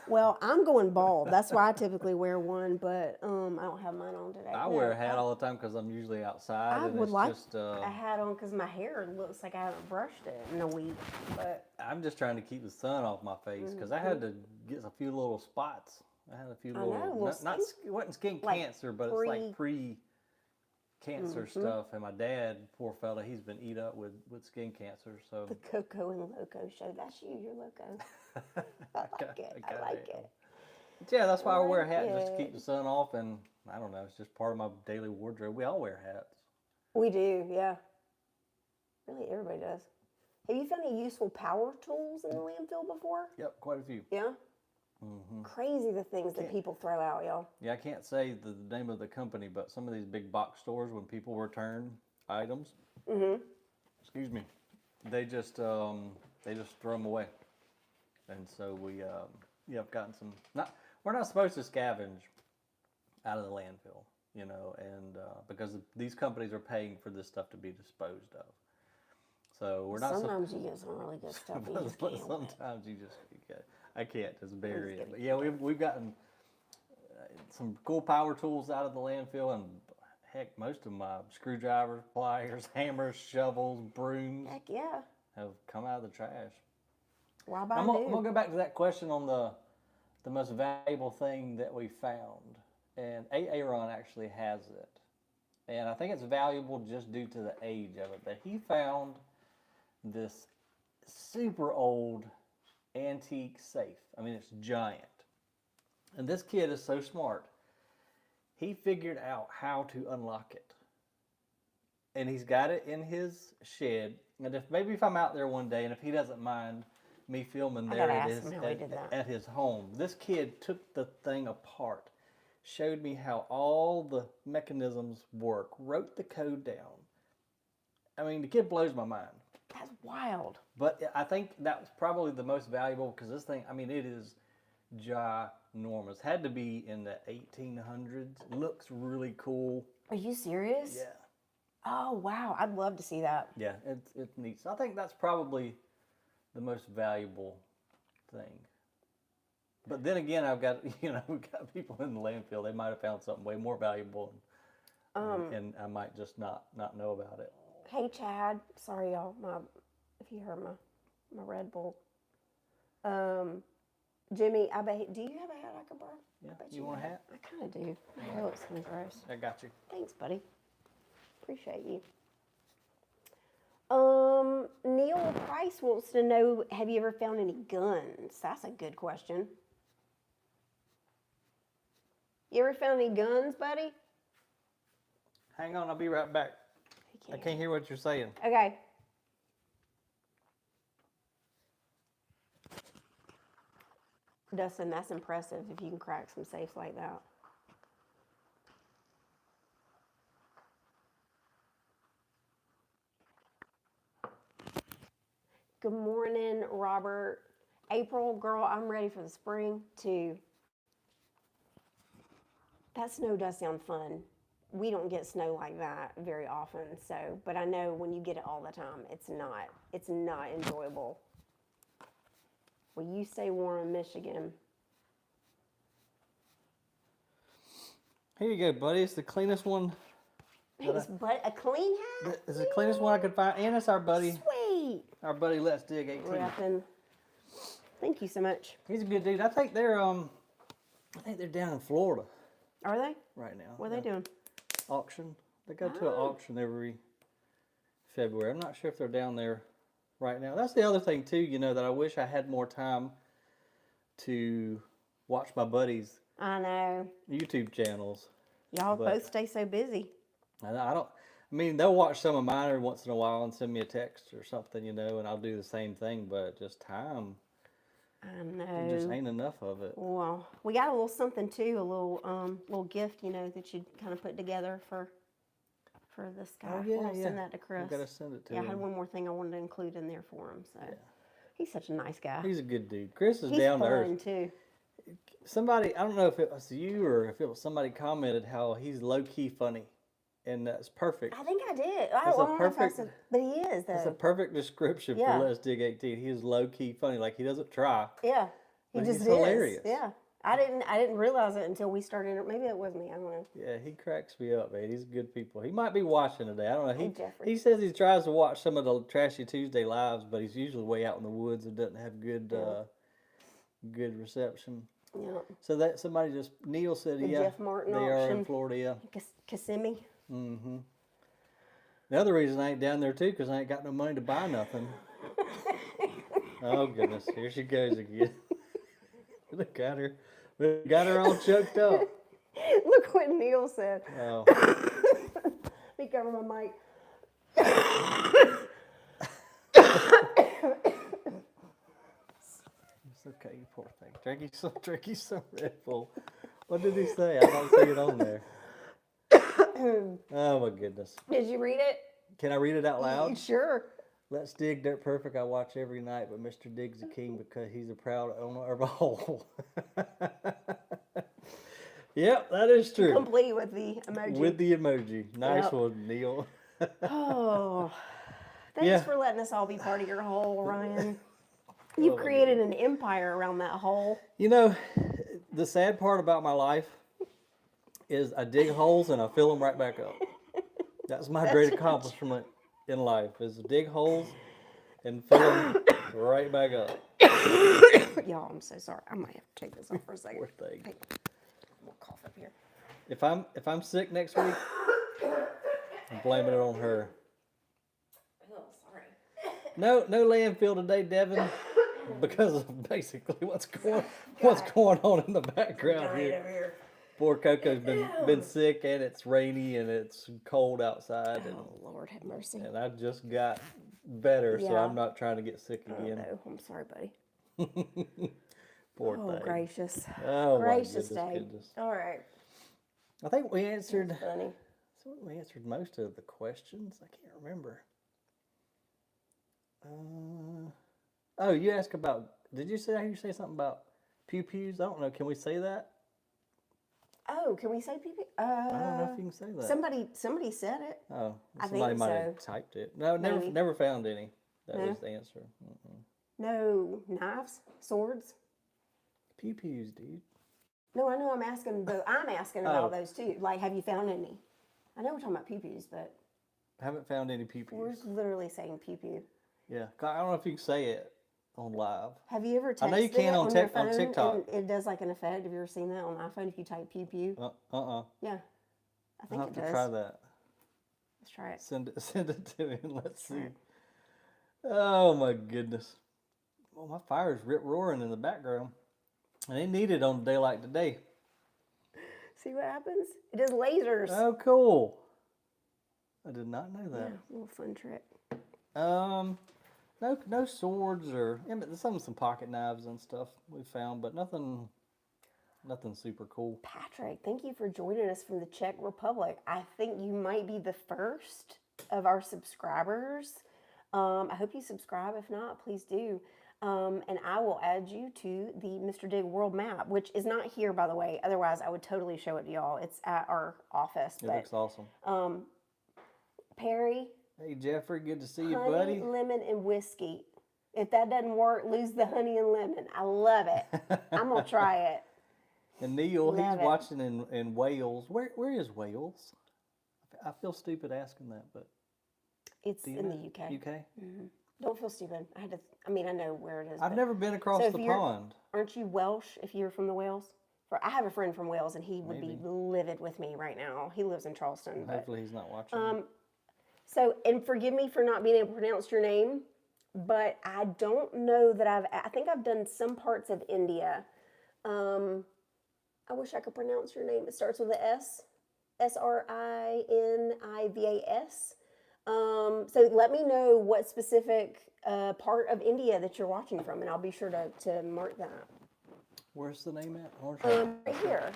[SPEAKER 2] Well, I'm going bald. That's why I typically wear one, but I don't have mine on today.
[SPEAKER 1] I wear a hat all the time because I'm usually outside.
[SPEAKER 2] I
[SPEAKER 1] and
[SPEAKER 2] would
[SPEAKER 1] it's
[SPEAKER 2] like
[SPEAKER 1] just,
[SPEAKER 2] a hat on because my hair looks like I haven't brushed it in a week. But
[SPEAKER 1] I'm just trying to keep the sun off my face because I had to get a few little spots. I had a few little, it wasn't skin cancer, but it's like pre-cancer stuff. And my dad, poor fella, he's been eat up with skin cancer. So
[SPEAKER 2] the CoCo and Loco show, that's you, you're Loco. I like it.
[SPEAKER 1] But yeah, that's why I wear a hat, just to keep the sun off. And I don't know, it's just part of my daily wardrobe. We all wear hats.
[SPEAKER 2] We do, yeah. Really, everybody does. Have you found any useful power tools in the landfill before?
[SPEAKER 1] Yep, quite a few.
[SPEAKER 2] Yeah? Crazy the things that people throw out, y'all.
[SPEAKER 1] Yeah, I can't say the name of the company, but some of these big box stores, when people return items, excuse me, they just throw them away. And so we have gotten some. We're not supposed to scavenge out of the landfill, you know, and because these companies are paying for this stuff to be disposed of. So we're not.
[SPEAKER 2] Sometimes you get some really good stuff.
[SPEAKER 1] Sometimes you just I can't just bury it. But yeah, we've gotten some cool power tools out of the landfill, and heck, most of my screwdrivers, pliers, hammers, shovels, brooms, have come out of the trash.
[SPEAKER 2] Why buy
[SPEAKER 1] I'm gonna go back to that question on the most valuable thing that we found, and Aaron actually has it, and I think it's valuable just due to the age of it. But he found this super old antique safe. I mean, it's giant. And this kid is so smart. He figured out how to unlock it. And he's got it in his shed. And if I'm out there one day, and if he doesn't mind me filming there at his home, this kid took the thing apart, showed me how all the mechanisms work, wrote the code down. I mean, the kid blows my mind.
[SPEAKER 2] That's wild.
[SPEAKER 1] But I think that was probably the most valuable because this thing, I mean, it is ginormous. Had to be in the 1800s. Looks really cool.
[SPEAKER 2] Are you serious?
[SPEAKER 1] Yeah.
[SPEAKER 2] Oh, wow. I'd love to see that.
[SPEAKER 1] Yeah, it's neat. So I think that's probably the most valuable thing. But then again, we've got people in the landfill. They might have found something way more valuable, and I might just not know about it.
[SPEAKER 2] Hey, Chad. Sorry, y'all. If you heard my Red Bull. Jimmy, do you have a hat I could borrow?
[SPEAKER 1] Yeah. You want a hat?
[SPEAKER 2] I kind of do. My hair looks kind of gross.
[SPEAKER 1] I got you.
[SPEAKER 2] Thanks, buddy. Appreciate you. Neil Price wants to know, have you ever found any guns? That's a good question. You ever found any guns, buddy?
[SPEAKER 1] Hang on, I'll be right back. I can't hear what you're saying.
[SPEAKER 2] Okay. Dustin, that's impressive if you can crack some safes like that. Good morning, Robert. April, girl, I'm ready for the spring too. That snow does sound fun. We don't get snow like that very often, so, but I know when you get it all the time, it's not enjoyable. Well, you stay warm in Michigan.
[SPEAKER 1] Here you go, buddy. It's the cleanest one.
[SPEAKER 2] But a clean hat?
[SPEAKER 1] It's the cleanest one I could find, and it's our buddy.
[SPEAKER 2] Sweet.
[SPEAKER 1] Our buddy, Let's Dig 18.
[SPEAKER 2] Reppin'. Thank you so much.
[SPEAKER 1] He's a good dude. I think they're down in Florida.
[SPEAKER 2] Are they?
[SPEAKER 1] Right now.
[SPEAKER 2] What are they doing?
[SPEAKER 1] Auction. They go to an auction every February. I'm not sure if they're down there right now. That's the other thing too, that I wish I had more time to watch my buddies'
[SPEAKER 2] I know.
[SPEAKER 1] YouTube channels.
[SPEAKER 2] Y'all both stay so busy.
[SPEAKER 1] They'll watch some of mine every once in a while and send me a text or something, and I'll do the same thing, but just time.
[SPEAKER 2] I know.
[SPEAKER 1] There just ain't enough of it.
[SPEAKER 2] Well, we got a little something too, a little gift, that you kind of put together for this guy.
[SPEAKER 1] Oh, yeah,
[SPEAKER 2] We'll send that to Chris.
[SPEAKER 1] I've got to send it to
[SPEAKER 2] him.
[SPEAKER 1] him.
[SPEAKER 2] I had one more thing I wanted to include in there for him. So he's such a nice guy.
[SPEAKER 1] He's a good dude. Chris is
[SPEAKER 2] He's
[SPEAKER 1] down to
[SPEAKER 2] fun
[SPEAKER 1] earth
[SPEAKER 2] too.
[SPEAKER 1] Somebody, I don't know if it was you or if it was somebody commented how he's low-key funny. And that's perfect.
[SPEAKER 2] I think I did. I don't know if I said, but he is though.
[SPEAKER 1] It's a perfect description for Let's Dig 18. He is low-key funny. Like, he doesn't try.
[SPEAKER 2] Yeah. He
[SPEAKER 1] but
[SPEAKER 2] just
[SPEAKER 1] he's
[SPEAKER 2] is.
[SPEAKER 1] hilarious.
[SPEAKER 2] Yeah. I didn't realize it until we started. Maybe it was me. I don't know.
[SPEAKER 1] Yeah, he cracks me up, man. He's good people. He might be watching today. I don't know.
[SPEAKER 2] Jeffrey.
[SPEAKER 1] He says he tries to watch some of the Trashy Tuesday lives, but he's usually way out in the woods and doesn't have good reception.
[SPEAKER 2] Yeah.
[SPEAKER 1] So that somebody just Neil said,
[SPEAKER 2] Jeff Martin
[SPEAKER 1] they
[SPEAKER 2] auction.
[SPEAKER 1] are in Florida. Yeah.
[SPEAKER 2] Kissimmee.
[SPEAKER 1] Mm-hmm. The other reason I ain't down there too, because I ain't got no money to buy nothing. Oh goodness, here she goes again. Look at her. We got her all choked up.
[SPEAKER 2] Look what Neil said.
[SPEAKER 1] Oh.
[SPEAKER 2] Let me cover my mic.
[SPEAKER 1] It's okay, you poor thing. Drink you some Red Bull. What did he say? I don't see it on there. Oh my goodness.
[SPEAKER 2] Did you read it?
[SPEAKER 1] Can I read it out loud?
[SPEAKER 2] Sure.
[SPEAKER 1] Let's Dig Dirt Perfect. I watch every night, but Mr.DiGG's the king because he's a proud owner of a hole. Yep, that is true.
[SPEAKER 2] Complete with the emoji.
[SPEAKER 1] With the emoji. Nice one, Neil.
[SPEAKER 2] Oh. Thanks for letting us all be part of your hole, Ryan. You've created an empire around that hole.
[SPEAKER 1] The sad part about my life is I dig holes and I fill them right back up. That's my great accomplishment in life, is to dig holes and fill them right back up.
[SPEAKER 2] Y'all, I'm so sorry. I might have to take this off for a second.
[SPEAKER 1] Poor thing.
[SPEAKER 2] Hey, we'll cough up here.
[SPEAKER 1] If I'm sick next week, I'm blaming it on her.
[SPEAKER 2] Oh, sorry.
[SPEAKER 1] No landfill today, Devin, because of basically what's going on in the background here. Poor CoCo's been sick, and it's rainy and it's cold outside.
[SPEAKER 2] Oh, Lord have mercy.
[SPEAKER 1] And I just got better, so I'm not trying to get sick again.
[SPEAKER 2] No, I'm sorry, buddy.
[SPEAKER 1] Poor thing.
[SPEAKER 2] Oh, gracious.
[SPEAKER 1] Oh,
[SPEAKER 2] Gracious
[SPEAKER 1] my
[SPEAKER 2] day.
[SPEAKER 1] goodness.
[SPEAKER 2] All right.
[SPEAKER 1] I think we answered.
[SPEAKER 2] That's funny.
[SPEAKER 1] We answered most of the questions. I can't remember. Oh, you asked about. Did you say something about pew pews? I don't know. Can we say that?
[SPEAKER 2] Oh, can we say pee?
[SPEAKER 1] I don't know if you can say that.
[SPEAKER 2] Somebody said it.
[SPEAKER 1] Oh,
[SPEAKER 2] I
[SPEAKER 1] somebody
[SPEAKER 2] think
[SPEAKER 1] might have
[SPEAKER 2] so.
[SPEAKER 1] typed it. No,
[SPEAKER 2] Maybe.
[SPEAKER 1] never found any. That
[SPEAKER 2] No?
[SPEAKER 1] was the answer. Mm-mm.
[SPEAKER 2] No knives, swords.
[SPEAKER 1] Pew pews, dude.
[SPEAKER 2] No, I know. I'm asking about those too. Like, have you found any? I know we're talking about pew-pews, but
[SPEAKER 1] I haven't found any pew
[SPEAKER 2] we're
[SPEAKER 1] pews.
[SPEAKER 2] literally saying pew-pew.
[SPEAKER 1] Yeah, I don't know if you can say it on live.
[SPEAKER 2] Have you ever texted
[SPEAKER 1] I know you can
[SPEAKER 2] it
[SPEAKER 1] on
[SPEAKER 2] your phone
[SPEAKER 1] TikTok.
[SPEAKER 2] and it does like an effect. Have you ever seen that on iPhone if you type pew-pew? Yeah, I think
[SPEAKER 1] I'll
[SPEAKER 2] it
[SPEAKER 1] have
[SPEAKER 2] does.
[SPEAKER 1] to try that.
[SPEAKER 2] Let's try it.
[SPEAKER 1] Send it to me and let's see.
[SPEAKER 2] Right.
[SPEAKER 1] Oh my goodness. Well, my fire's rip-roaring in the background. And they need it on a day like today.
[SPEAKER 2] See what happens? It does lasers.
[SPEAKER 1] Oh, cool. I did not know
[SPEAKER 2] Yeah,
[SPEAKER 1] that.
[SPEAKER 2] a little fun trick.
[SPEAKER 1] No swords or some pocket knives and stuff we found, but nothing super cool.
[SPEAKER 2] Patrick, thank you for joining us from the Czech Republic. I think you might be the first of our subscribers I hope you subscribe. If not, please do. And I will add you to the Mr.DiGG world map, which is not here, by the way. Otherwise, I would totally show it to y'all. It's at our office.
[SPEAKER 1] It looks awesome.
[SPEAKER 2] Perry.
[SPEAKER 1] Hey, Jeffrey, good to see you,
[SPEAKER 2] honey,
[SPEAKER 1] buddy.
[SPEAKER 2] lemon, and whiskey. If that doesn't work, lose the honey and lemon. I love it. I'm going to try it.
[SPEAKER 1] And Neil, he's watching in Wales. Where is Wales? I feel stupid asking that, but
[SPEAKER 2] it's in the UK.
[SPEAKER 1] UK?
[SPEAKER 2] Mm-hmm. Don't feel stupid. I know where it is.
[SPEAKER 1] I've never been across the pond.
[SPEAKER 2] Aren't you Welsh if you're from the Wales? I have a friend from Wales, and he would be livid with me right now. He lives in Charleston.
[SPEAKER 1] Hopefully he's not watching.
[SPEAKER 2] So, and forgive me for not being able to pronounce your name, but I don't know that I think I've done some parts of India. I wish I could pronounce your name. It starts with a S. Srinivas. So let me know what specific part of India that you're watching from, and I'll be sure to mark that.
[SPEAKER 1] Where's the name at?
[SPEAKER 2] Right here.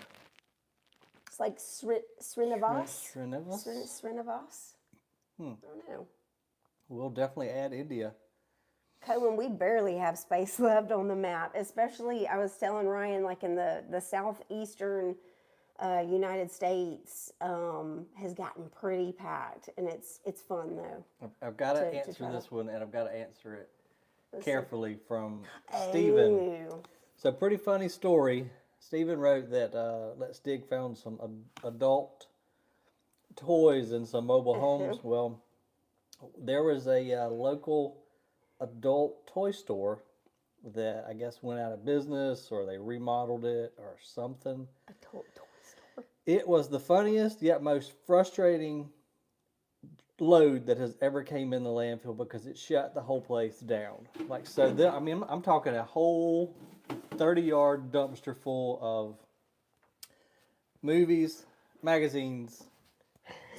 [SPEAKER 2] It's like Srinivas. Srinivas. I don't know.
[SPEAKER 1] We'll definitely add India.
[SPEAKER 2] Cohen, we barely have space left on the map, especially, I was telling Ryan, like in the southeastern United States has gotten pretty packed, and it's fun though.
[SPEAKER 1] I've got to answer this one, and I've got to answer it carefully from Stephen. So pretty funny story. Stephen wrote that Let's Dig found some adult toys in some mobile homes. Well, there was a local adult toy store that I guess went out of business, or they remodeled it or something.
[SPEAKER 2] Adult toy store.
[SPEAKER 1] It was the funniest yet most frustrating load that has ever came in the landfill, because it shut the whole place down. Like, so I'm talking a whole 30-yard dumpster full of movies, magazines,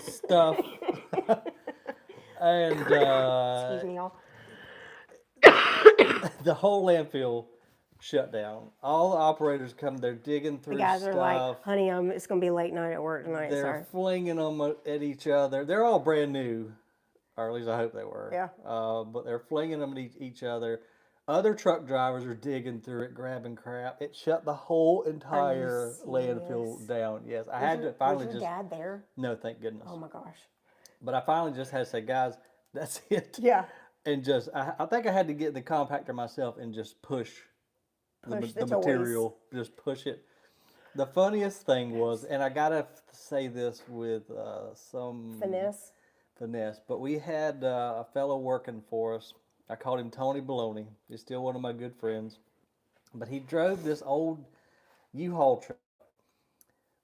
[SPEAKER 1] stuff, and
[SPEAKER 2] excuse me, y'all.
[SPEAKER 1] The whole landfill shut down. All the operators come, they're digging through stuff.
[SPEAKER 2] The guys are like, honey, it's going to be late night at work tonight.
[SPEAKER 1] They're flinging them at each other. They're all brand new, or at least I hope they were.
[SPEAKER 2] Yeah.
[SPEAKER 1] But they're flinging them at each other. Other truck drivers are digging through it, grabbing crap. It shut the whole entire landfill down. Yes, I had to finally
[SPEAKER 2] was your dad there?
[SPEAKER 1] No, thank goodness.
[SPEAKER 2] Oh my gosh.
[SPEAKER 1] But I finally just had to say, guys, that's it.
[SPEAKER 2] Yeah.
[SPEAKER 1] And just, I think I had to get the compactor myself and just push the material, just push it. The funniest thing was, and I gotta say this with some finesse, but we had a fellow working for us. I called him Tony Baloney. He's still one of my good friends. But he drove this old U-Haul truck.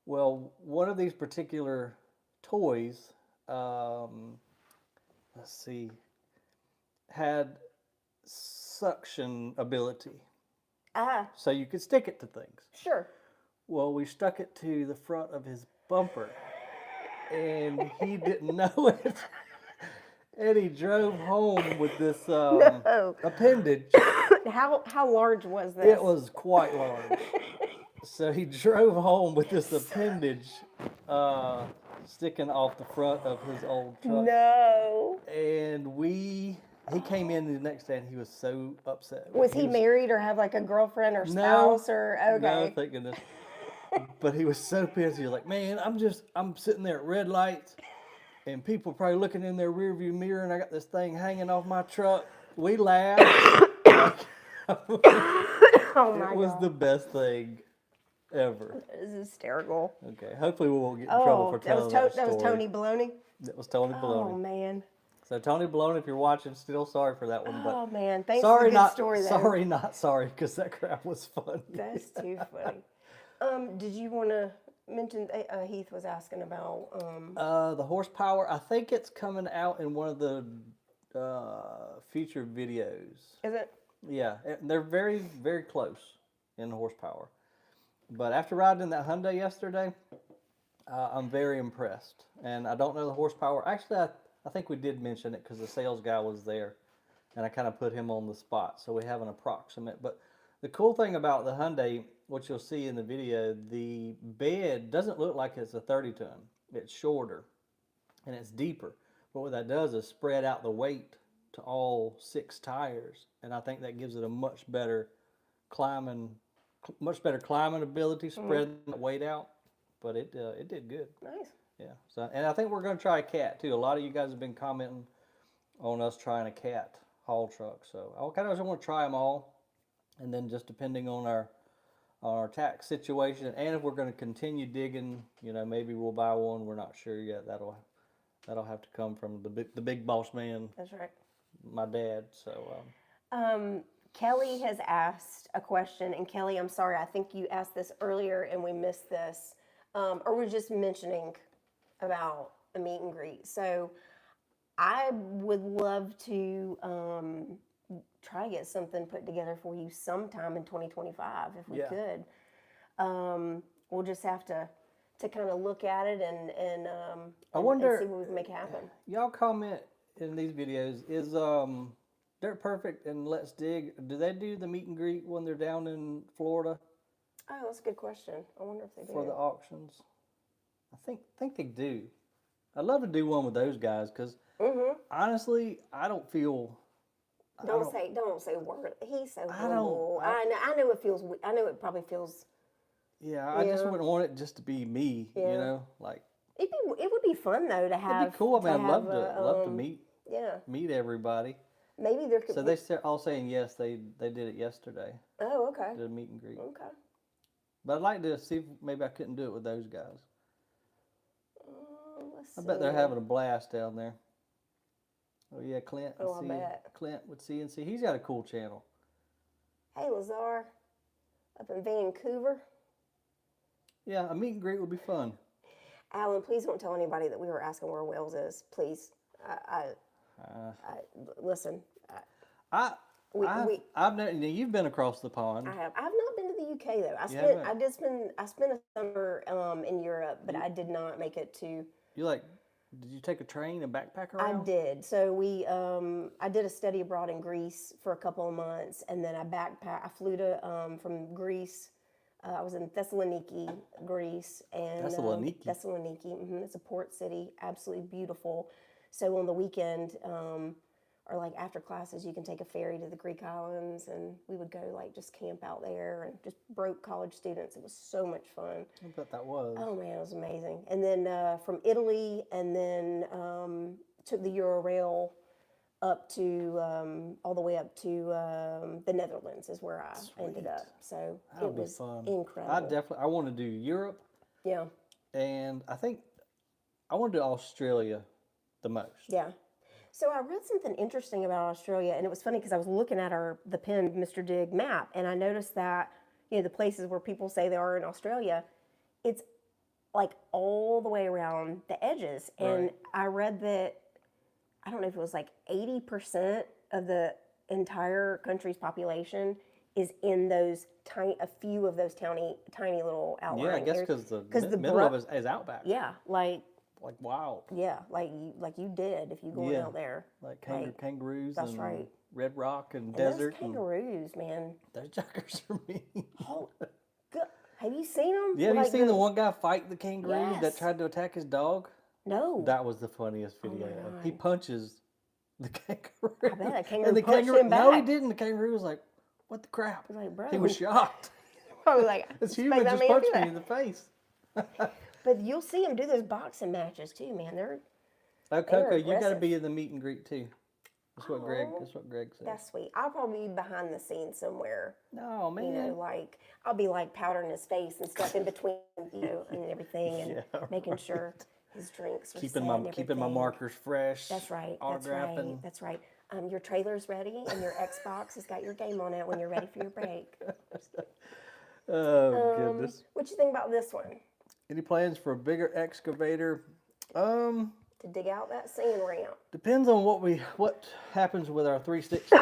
[SPEAKER 1] Well, one of these particular toys, had suction ability. So you could stick it to things.
[SPEAKER 2] Sure.
[SPEAKER 1] Well, we stuck it to the front of his bumper, and he didn't know it. And he drove home with this appendage.
[SPEAKER 2] How large was this?
[SPEAKER 1] It was quite large. So he drove home with this appendage sticking off the front of his old truck.
[SPEAKER 2] No.
[SPEAKER 1] And he came in the next day, and he was so upset.
[SPEAKER 2] Was he married or have like a girlfriend or spouse or okay?
[SPEAKER 1] No, thank goodness. But he was so pissed. He was like, "Man, I'm sitting there at red lights, and people probably looking in their rearview mirror, and I got this thing hanging off my truck." We laughed.
[SPEAKER 2] Oh my God.
[SPEAKER 1] It was the best thing ever.
[SPEAKER 2] That is hysterical.
[SPEAKER 1] Okay, hopefully we won't get in trouble for telling that story.
[SPEAKER 2] That was Tony Baloney?
[SPEAKER 1] That was Tony Baloney.
[SPEAKER 2] Oh, man.
[SPEAKER 1] So Tony Baloney, if you're watching, still sorry for that one.
[SPEAKER 2] Oh, man. Thanks for the good story, though.
[SPEAKER 1] Sorry, not sorry, because that crap was funny.
[SPEAKER 2] That's too funny. Did you want to mention, Heath was asking about...
[SPEAKER 1] the horsepower, I think it's coming out in one of the future videos.
[SPEAKER 2] Is it?
[SPEAKER 1] Yeah, they're very, very close in horsepower. But after riding in that Hyundai yesterday, I'm very impressed. And I don't know the horsepower. Actually, I think we did mention it because the sales guy was there, and I kind of put him on the spot, so we have an approximate. But the cool thing about the Hyundai, what you'll see in the video, the bed doesn't look like it's a 30-ton. It's shorter, and it's deeper. But what that does is spread out the weight to all 6 tires, and I think that gives it a much better climbing ability, spreading the weight out. But it did good.
[SPEAKER 2] Nice.
[SPEAKER 1] Yeah. So, and I think we're going to try a cat too. A lot of you guys have been commenting on us trying a cat haul truck. So I kind of just want to try them all, and then just depending on our tax situation, and if we're going to continue digging, maybe we'll buy one. We're not sure yet. That'll have to come from the big boss man.
[SPEAKER 2] That's right.
[SPEAKER 1] My dad. So.
[SPEAKER 2] Kelly has asked a question, and Kelly, I'm sorry, I think you asked this earlier and we missed this, or we're just mentioning about a meet and greet. So I would love to try to get something put together for you sometime in 2025 if we could. We'll just have to kind of look at it and
[SPEAKER 1] I wonder,
[SPEAKER 2] and see what we can make happen.
[SPEAKER 1] Y'all comment in these videos, is Dirt Perfect and Let's Dig, do they do the meet and greet when they're down in Florida?
[SPEAKER 2] Oh, that's a good question. I wonder if they do.
[SPEAKER 1] For the auctions? I think they do. I'd love to do one with those guys because honestly, I don't feel.
[SPEAKER 2] Don't say word. He's so humble. I know it feels. I know it probably feels.
[SPEAKER 1] Yeah, I just wouldn't want it just to be me.
[SPEAKER 2] Yeah.
[SPEAKER 1] Like.
[SPEAKER 2] It would be fun though to have.
[SPEAKER 1] It'd be cool. I mean, I'd love to meet.
[SPEAKER 2] Yeah.
[SPEAKER 1] Meet everybody.
[SPEAKER 2] Maybe there could.
[SPEAKER 1] So they're all saying yes. They did it yesterday.
[SPEAKER 2] Oh, okay.
[SPEAKER 1] Did a meet and greet.
[SPEAKER 2] Okay.
[SPEAKER 1] But I'd like to see if maybe I couldn't do it with those guys.
[SPEAKER 2] Let's
[SPEAKER 1] I
[SPEAKER 2] see.
[SPEAKER 1] bet they're having a blast down there. Oh yeah, Clint.
[SPEAKER 2] Oh, I bet.
[SPEAKER 1] Clint with CNC. He's got a cool channel.
[SPEAKER 2] Hey, Lazar, up in Vancouver.
[SPEAKER 1] Yeah, a meet and greet would be fun.
[SPEAKER 2] Alan, please don't tell anybody that we were asking where Wales is. Please. Listen.
[SPEAKER 1] I've never. You've been across the pond.
[SPEAKER 2] I have. I've not been to the UK though. I spent a summer in Europe, but I did not make it to.
[SPEAKER 1] Did you take a train and backpack around?
[SPEAKER 2] I did. So I did a study abroad in Greece for a couple of months, and then I flew to from Greece. I was in Thessaloniki, Greece, and Thessaloniki. It's a port city, absolutely beautiful. So on the weekend, or like after classes, you can take a ferry to the Greek islands, and we would go like just camp out there and just broke college students. It was so much fun.
[SPEAKER 1] I bet that was.
[SPEAKER 2] Oh man, it was amazing. And then from Italy, and then took the Eurail up to all the way up to the Netherlands is where I ended up. So it was fun. Incredible.
[SPEAKER 1] I want to do Europe.
[SPEAKER 2] Yeah.
[SPEAKER 1] And I think I want to do Australia the most.
[SPEAKER 2] Yeah. So I read something interesting about Australia, and it was funny because I was looking at the pinned Mr.DiGG map, and I noticed that the places where people say they are in Australia, it's like all the way around the edges. And I read that, I don't know if it was like 80% of the entire country's population is in those a few of those tiny little outlying
[SPEAKER 1] areas. Yeah, I guess because the middle of it is outback.
[SPEAKER 2] Yeah, like
[SPEAKER 1] wild.
[SPEAKER 2] Yeah, like you did if you go out there.
[SPEAKER 1] Like kangaroos.
[SPEAKER 2] That's
[SPEAKER 1] and
[SPEAKER 2] right.
[SPEAKER 1] Red rock and desert.
[SPEAKER 2] Those kangaroos, man.
[SPEAKER 1] Those jackers are mean.
[SPEAKER 2] Oh, good. Have you seen them?
[SPEAKER 1] Yeah, have you seen the one guy fight the kangaroo that tried to attack his dog?
[SPEAKER 2] No.
[SPEAKER 1] That was the funniest video. He punches the kangaroo.
[SPEAKER 2] I bet a kangaroo punched him back.
[SPEAKER 1] No, he didn't. The kangaroo was like, "What the crap?"
[SPEAKER 2] He was like, "Bro."
[SPEAKER 1] He was shocked.
[SPEAKER 2] Probably like,
[SPEAKER 1] this human just punched me in the face.
[SPEAKER 2] But you'll see him do those boxing matches too, man.
[SPEAKER 1] CoCo, you got to be in the meet and greet too. That's what Greg said.
[SPEAKER 2] That's sweet. I'll probably be behind the scenes somewhere.
[SPEAKER 1] No, man.
[SPEAKER 2] Like I'll be like powdering his face and stuff in between, and everything, and making sure his drinks are
[SPEAKER 1] keeping my markers fresh.
[SPEAKER 2] That's right.
[SPEAKER 1] Autographing.
[SPEAKER 2] That's right. Your trailer's ready, and your Xbox has got your game on it when you're ready for your break.
[SPEAKER 1] Oh goodness.
[SPEAKER 2] What you think about this one?
[SPEAKER 1] Any plans for a bigger excavator?
[SPEAKER 2] To dig out that sand ramp.
[SPEAKER 1] Depends on what happens with our 360.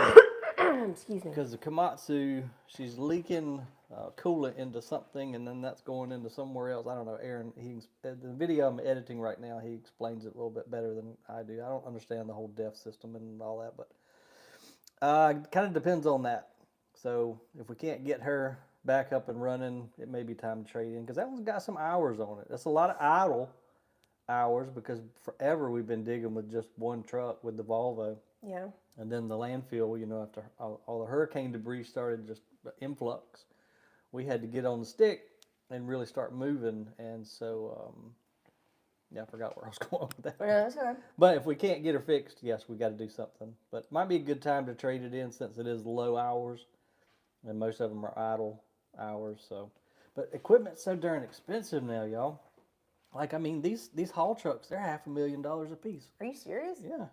[SPEAKER 2] Excuse me.
[SPEAKER 1] Because the Komatsu, she's leaking coolant into something, and then that's going into somewhere else. I don't know, Aaron. The video I'm editing right now, he explains it a little bit better than I do. I don't understand the whole DEF system and all that, but kind of depends on that. So if we can't get her back up and running, it may be time to trade in, because that one's got some hours on it. That's a lot of idle hours, because forever we've been digging with just one truck with the Volvo.
[SPEAKER 2] Yeah.
[SPEAKER 1] And then the landfill, after all the hurricane debris started just influx, we had to get on the stick and really start moving. And so, yeah, I forgot where I was going with that.
[SPEAKER 2] Yeah, that's okay.
[SPEAKER 1] But if we can't get her fixed, yes, we got to do something. But it might be a good time to trade it in since it is low hours, and most of them are idle hours. So, but equipment's so darn expensive now, y'all. Like, I mean, these haul trucks, they're $500,000 a piece.
[SPEAKER 2] Are you serious?
[SPEAKER 1] Yeah,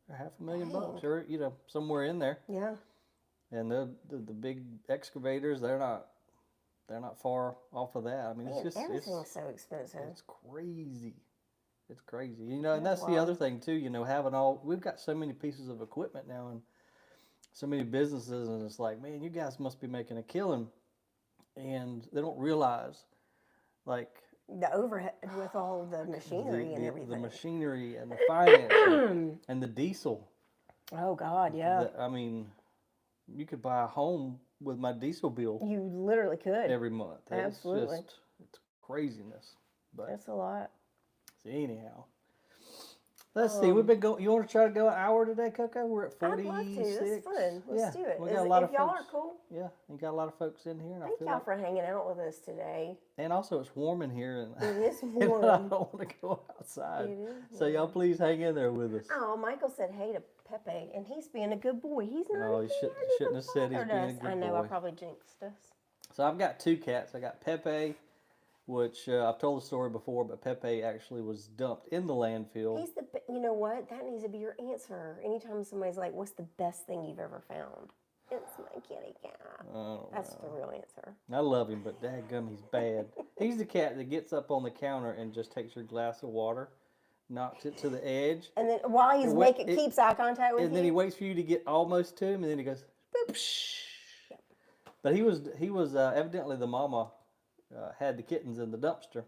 [SPEAKER 1] they're $500,000, or somewhere in there.
[SPEAKER 2] Yeah.
[SPEAKER 1] And the big excavators, they're not far off of that. I mean,
[SPEAKER 2] Man,
[SPEAKER 1] it's
[SPEAKER 2] everything's so expensive.
[SPEAKER 1] It's crazy. It's crazy. And that's the other thing too, we've got so many pieces of equipment now and so many businesses, and it's like, man, you guys must be making a killing. And they don't realize, like,
[SPEAKER 2] the overhead with all the machinery and everything.
[SPEAKER 1] The machinery and the financing and the diesel.
[SPEAKER 2] Oh, God, yeah.
[SPEAKER 1] I mean, you could buy a home with my diesel bill.
[SPEAKER 2] You literally could.
[SPEAKER 1] Every month.
[SPEAKER 2] Absolutely.
[SPEAKER 1] It's craziness. But
[SPEAKER 2] that's a lot.
[SPEAKER 1] So anyhow. Let's see. We've been going. You want to try to go an hour today, CoCo? We're at 46.
[SPEAKER 2] I'd love to. This is fun. Let's do it.
[SPEAKER 1] We got a lot of
[SPEAKER 2] y'all
[SPEAKER 1] folks,
[SPEAKER 2] are cool.
[SPEAKER 1] Yeah, we got a lot of folks in here. And
[SPEAKER 2] Thank y'all for hanging out with us today.
[SPEAKER 1] And also, it's warm in here, and
[SPEAKER 2] it is warm.
[SPEAKER 1] And I don't want to go outside.
[SPEAKER 2] It is.
[SPEAKER 1] So y'all please hang in there with us.
[SPEAKER 2] Oh, Michael said hey to Pepe, and he's being a good boy. He's not.
[SPEAKER 1] No, he shouldn't have said he's being a good boy.
[SPEAKER 2] I know. I probably jinxed us.
[SPEAKER 1] So I've got two cats. I got Pepe, which I've told the story before, but Pepe actually was dumped in the landfill.
[SPEAKER 2] You know what? That needs to be your answer. Anytime somebody's like, what's the best thing you've ever found? It's my kitty cat. That's the real answer.
[SPEAKER 1] I love him, but dadgum, he's bad. He's the cat that gets up on the counter and just takes your glass of water, knocks it to the edge.
[SPEAKER 2] And then while he's keeps eye contact with you.
[SPEAKER 1] And then he waits for you to get almost to him, and then he goes, boop, shh. Yep. But he was evidently the mama had the kittens in the dumpster.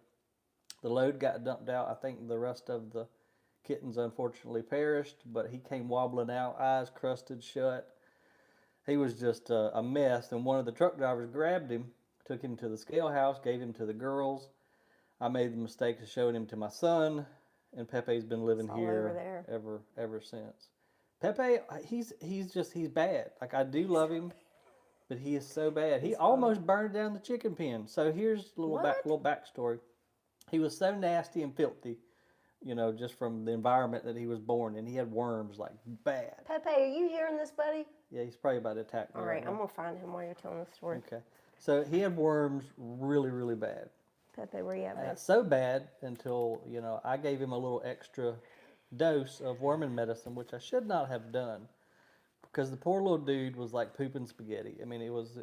[SPEAKER 1] The load got dumped out. I think the rest of the kittens unfortunately perished, but he came wobbling out, eyes crusted shut. He was just a mess, and one of the truck drivers grabbed him, took him to the scale house, gave him to the girls. I made the mistake of showing him to my son, and Pepe's been living here ever since. Pepe, he's bad. Like, I do love him, but he is so bad. He almost burned down the chicken pen. So here's a little backstory. He was so nasty and filthy, just from the environment that he was born in. He had worms, like, bad.
[SPEAKER 2] Pepe, are you hearing this, buddy?
[SPEAKER 1] Yeah, he's probably about to attack me.
[SPEAKER 2] All right, I'm going to find him while you're telling the story.
[SPEAKER 1] Okay. So he had worms really, really bad.
[SPEAKER 2] Pepe, where you at, man?
[SPEAKER 1] So bad until, I gave him a little extra dose of worming medicine, which I should not have done. Because the poor little dude was like pooping spaghetti. I mean, it was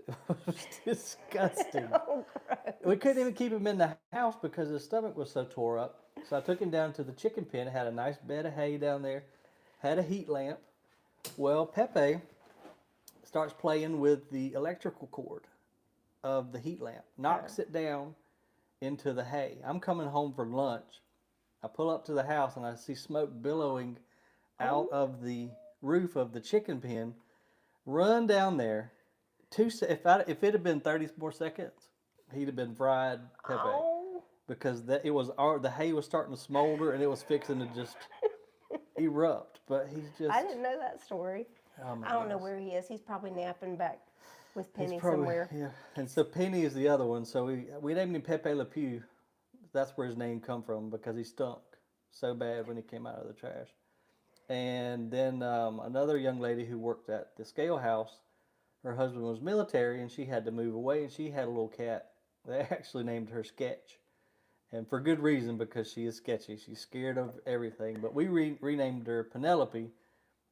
[SPEAKER 1] disgusting.
[SPEAKER 2] Oh, gross.
[SPEAKER 1] We couldn't even keep him in the house because his stomach was so tore up. So I took him down to the chicken pen. It had a nice bed of hay down there. Had a heat lamp. Well, Pepe starts playing with the electrical cord of the heat lamp. Knocks it down into the hay. I'm coming home for lunch. I pull up to the house and I see smoke billowing out of the roof of the chicken pen. Run down there. If it had been 30 more seconds, he'd have been fried, Pepe.
[SPEAKER 2] Oh.
[SPEAKER 1] Because the hay was starting to smolder and it was fixing to just erupt. But he's just.
[SPEAKER 2] I didn't know that story.
[SPEAKER 1] Oh,
[SPEAKER 2] I don't know where he is. He's probably napping back with Penny somewhere.
[SPEAKER 1] Yeah. And so Penny is the other one. So we named him Pepe Le Pew. That's where his name come from, because he stunk so bad when he came out of the trash. And then another young lady who worked at the scale house, her husband was military and she had to move away, and she had a little cat. They actually named her Sketch. And for good reason, because she is sketchy. She's scared of everything. But we renamed her Penelope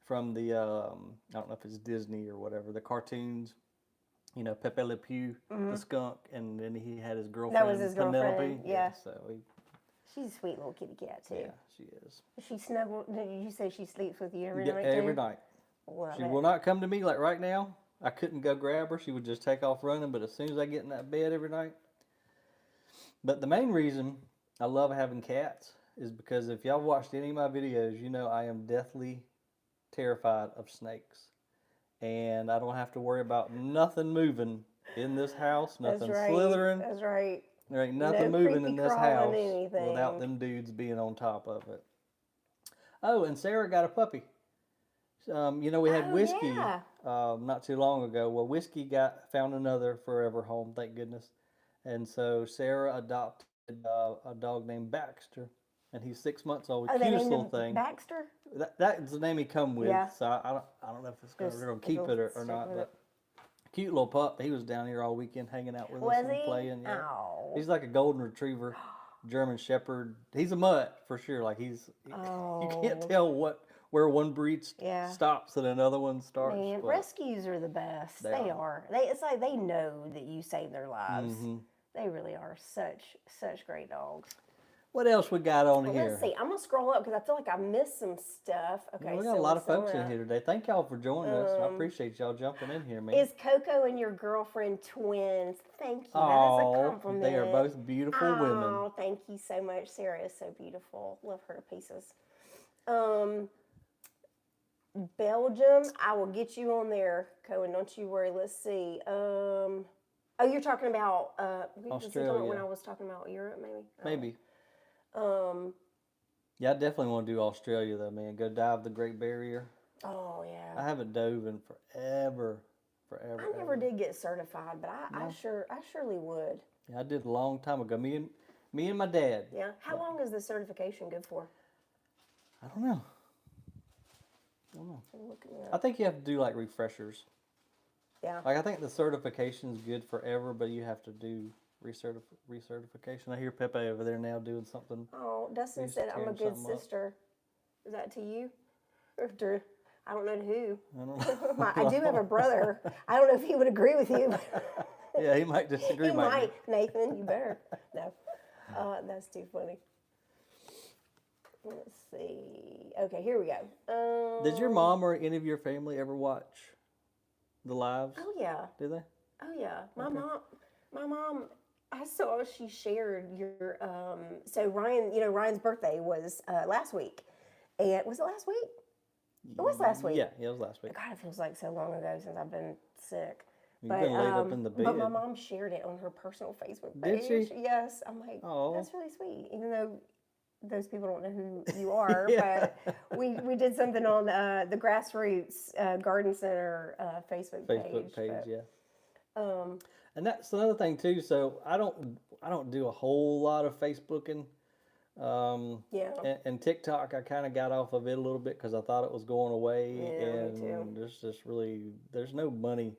[SPEAKER 1] from the, I don't know if it's Disney or whatever, the cartoons. Pepe Le Pew, the skunk, and then he had his girlfriend,
[SPEAKER 2] that was his
[SPEAKER 1] Penelope.
[SPEAKER 2] Girlfriend, yeah.
[SPEAKER 1] So
[SPEAKER 2] she's a sweet little kitty cat, too.
[SPEAKER 1] Yeah, she is.
[SPEAKER 2] She snuggled. Did you say she sleeps with you every night, too?
[SPEAKER 1] Every night.
[SPEAKER 2] Love
[SPEAKER 1] She
[SPEAKER 2] it.
[SPEAKER 1] will not come to me like right now. I couldn't go grab her. She would just take off running, but as soon as I get in that bed every night. But the main reason I love having cats is because if y'all watched any of my videos, I am deathly terrified of snakes. And I don't have to worry about nothing moving in this house, nothing slithering.
[SPEAKER 2] That's right.
[SPEAKER 1] There ain't nothing moving in this house
[SPEAKER 2] anything.
[SPEAKER 1] without them dudes being on top of it. Oh, and Sarah got a puppy. You know, we had
[SPEAKER 2] Oh,
[SPEAKER 1] Whiskey
[SPEAKER 2] yeah.
[SPEAKER 1] not too long ago. Well, Whiskey found another forever home, thank goodness. And so Sarah adopted a dog named Baxter, and he's 6 months old.
[SPEAKER 2] Oh, they
[SPEAKER 1] Cutest
[SPEAKER 2] named
[SPEAKER 1] little
[SPEAKER 2] him
[SPEAKER 1] thing.
[SPEAKER 2] Baxter?
[SPEAKER 1] That's the name he come with.
[SPEAKER 2] Yeah.
[SPEAKER 1] So I don't know if we're
[SPEAKER 2] Just
[SPEAKER 1] gonna
[SPEAKER 2] if
[SPEAKER 1] keep
[SPEAKER 2] he'll
[SPEAKER 1] it or
[SPEAKER 2] stick
[SPEAKER 1] not,
[SPEAKER 2] with
[SPEAKER 1] but cute little pup. He was down here all weekend hanging out with us
[SPEAKER 2] Was
[SPEAKER 1] and
[SPEAKER 2] he?
[SPEAKER 1] playing. Yeah.
[SPEAKER 2] Oh.
[SPEAKER 1] He's like a golden retriever, German Shepherd. He's a mutt for sure. Like you can't
[SPEAKER 2] Oh.
[SPEAKER 1] tell where one breed
[SPEAKER 2] Yeah.
[SPEAKER 1] stops and another one starts.
[SPEAKER 2] Man,
[SPEAKER 1] but
[SPEAKER 2] rescues are the best. They are. It's like they know that you saved their lives. They really are such great dogs.
[SPEAKER 1] What else we got on
[SPEAKER 2] Well,
[SPEAKER 1] here?
[SPEAKER 2] let's see. I'm gonna scroll up because I feel like I missed some stuff. Okay,
[SPEAKER 1] We got a lot of folks in here today. Thank y'all for joining us. I appreciate y'all jumping in here, man.
[SPEAKER 2] Is CoCo and your girlfriend twins? Thank you. That
[SPEAKER 1] Oh,
[SPEAKER 2] is a compliment.
[SPEAKER 1] they are both beautiful women.
[SPEAKER 2] Oh, thank you so much. Sarah is so beautiful. Love her to pieces. Belgium, I will get you on there, Cohen. Don't you worry. Let's see. Oh, you're talking about
[SPEAKER 1] Australia.
[SPEAKER 2] when I was talking about Europe, maybe.
[SPEAKER 1] Maybe.
[SPEAKER 2] Oh.
[SPEAKER 1] Yeah, I definitely want to do Australia though, man. Go dive the Great Barrier.
[SPEAKER 2] Oh yeah.
[SPEAKER 1] I haven't dove in forever.
[SPEAKER 2] I never did get certified, but I surely would.
[SPEAKER 1] Yeah, I did a long time ago. Me and my dad.
[SPEAKER 2] Yeah. How long is the certification good for?
[SPEAKER 1] I don't know. I think you have to do like refreshers.
[SPEAKER 2] Yeah.
[SPEAKER 1] Like I think the certification's good forever, but you have to do recertification. I hear Pepe over there now doing something.
[SPEAKER 2] Oh, Dustin said I'm a good sister. Is that to you? Or to, I don't know to who.
[SPEAKER 1] I don't know.
[SPEAKER 2] I do have a brother. I don't know if he would agree with you.
[SPEAKER 1] Yeah, he might disagree.
[SPEAKER 2] He might. Nathan, you better. No. That's too funny. Let's see. Okay, here we go.
[SPEAKER 1] Did your mom or any of your family ever watch the lives?
[SPEAKER 2] Oh yeah.
[SPEAKER 1] Did they?
[SPEAKER 2] Oh yeah. My mom. I saw she shared your. So Ryan's birthday was last week, and was it last week? It was last week.
[SPEAKER 1] Yeah, it was last week.
[SPEAKER 2] God, it feels like so long ago since I've been sick.
[SPEAKER 1] You've been laid up in the bed.
[SPEAKER 2] But my mom shared it on her personal Facebook page.
[SPEAKER 1] Did she?
[SPEAKER 2] Yes. I'm like,
[SPEAKER 1] oh,
[SPEAKER 2] that's really sweet. Even though those people don't know who you are,
[SPEAKER 1] yeah.
[SPEAKER 2] But we did something on the Grassroots Garden Center Facebook page.
[SPEAKER 1] But, yeah. And that's another thing too. So I don't do a whole lot of Facebooking.
[SPEAKER 2] Yeah.
[SPEAKER 1] And TikTok, I kind of got off of it a little bit because I thought it was going away.
[SPEAKER 2] Yeah,
[SPEAKER 1] and
[SPEAKER 2] me too.
[SPEAKER 1] there's no money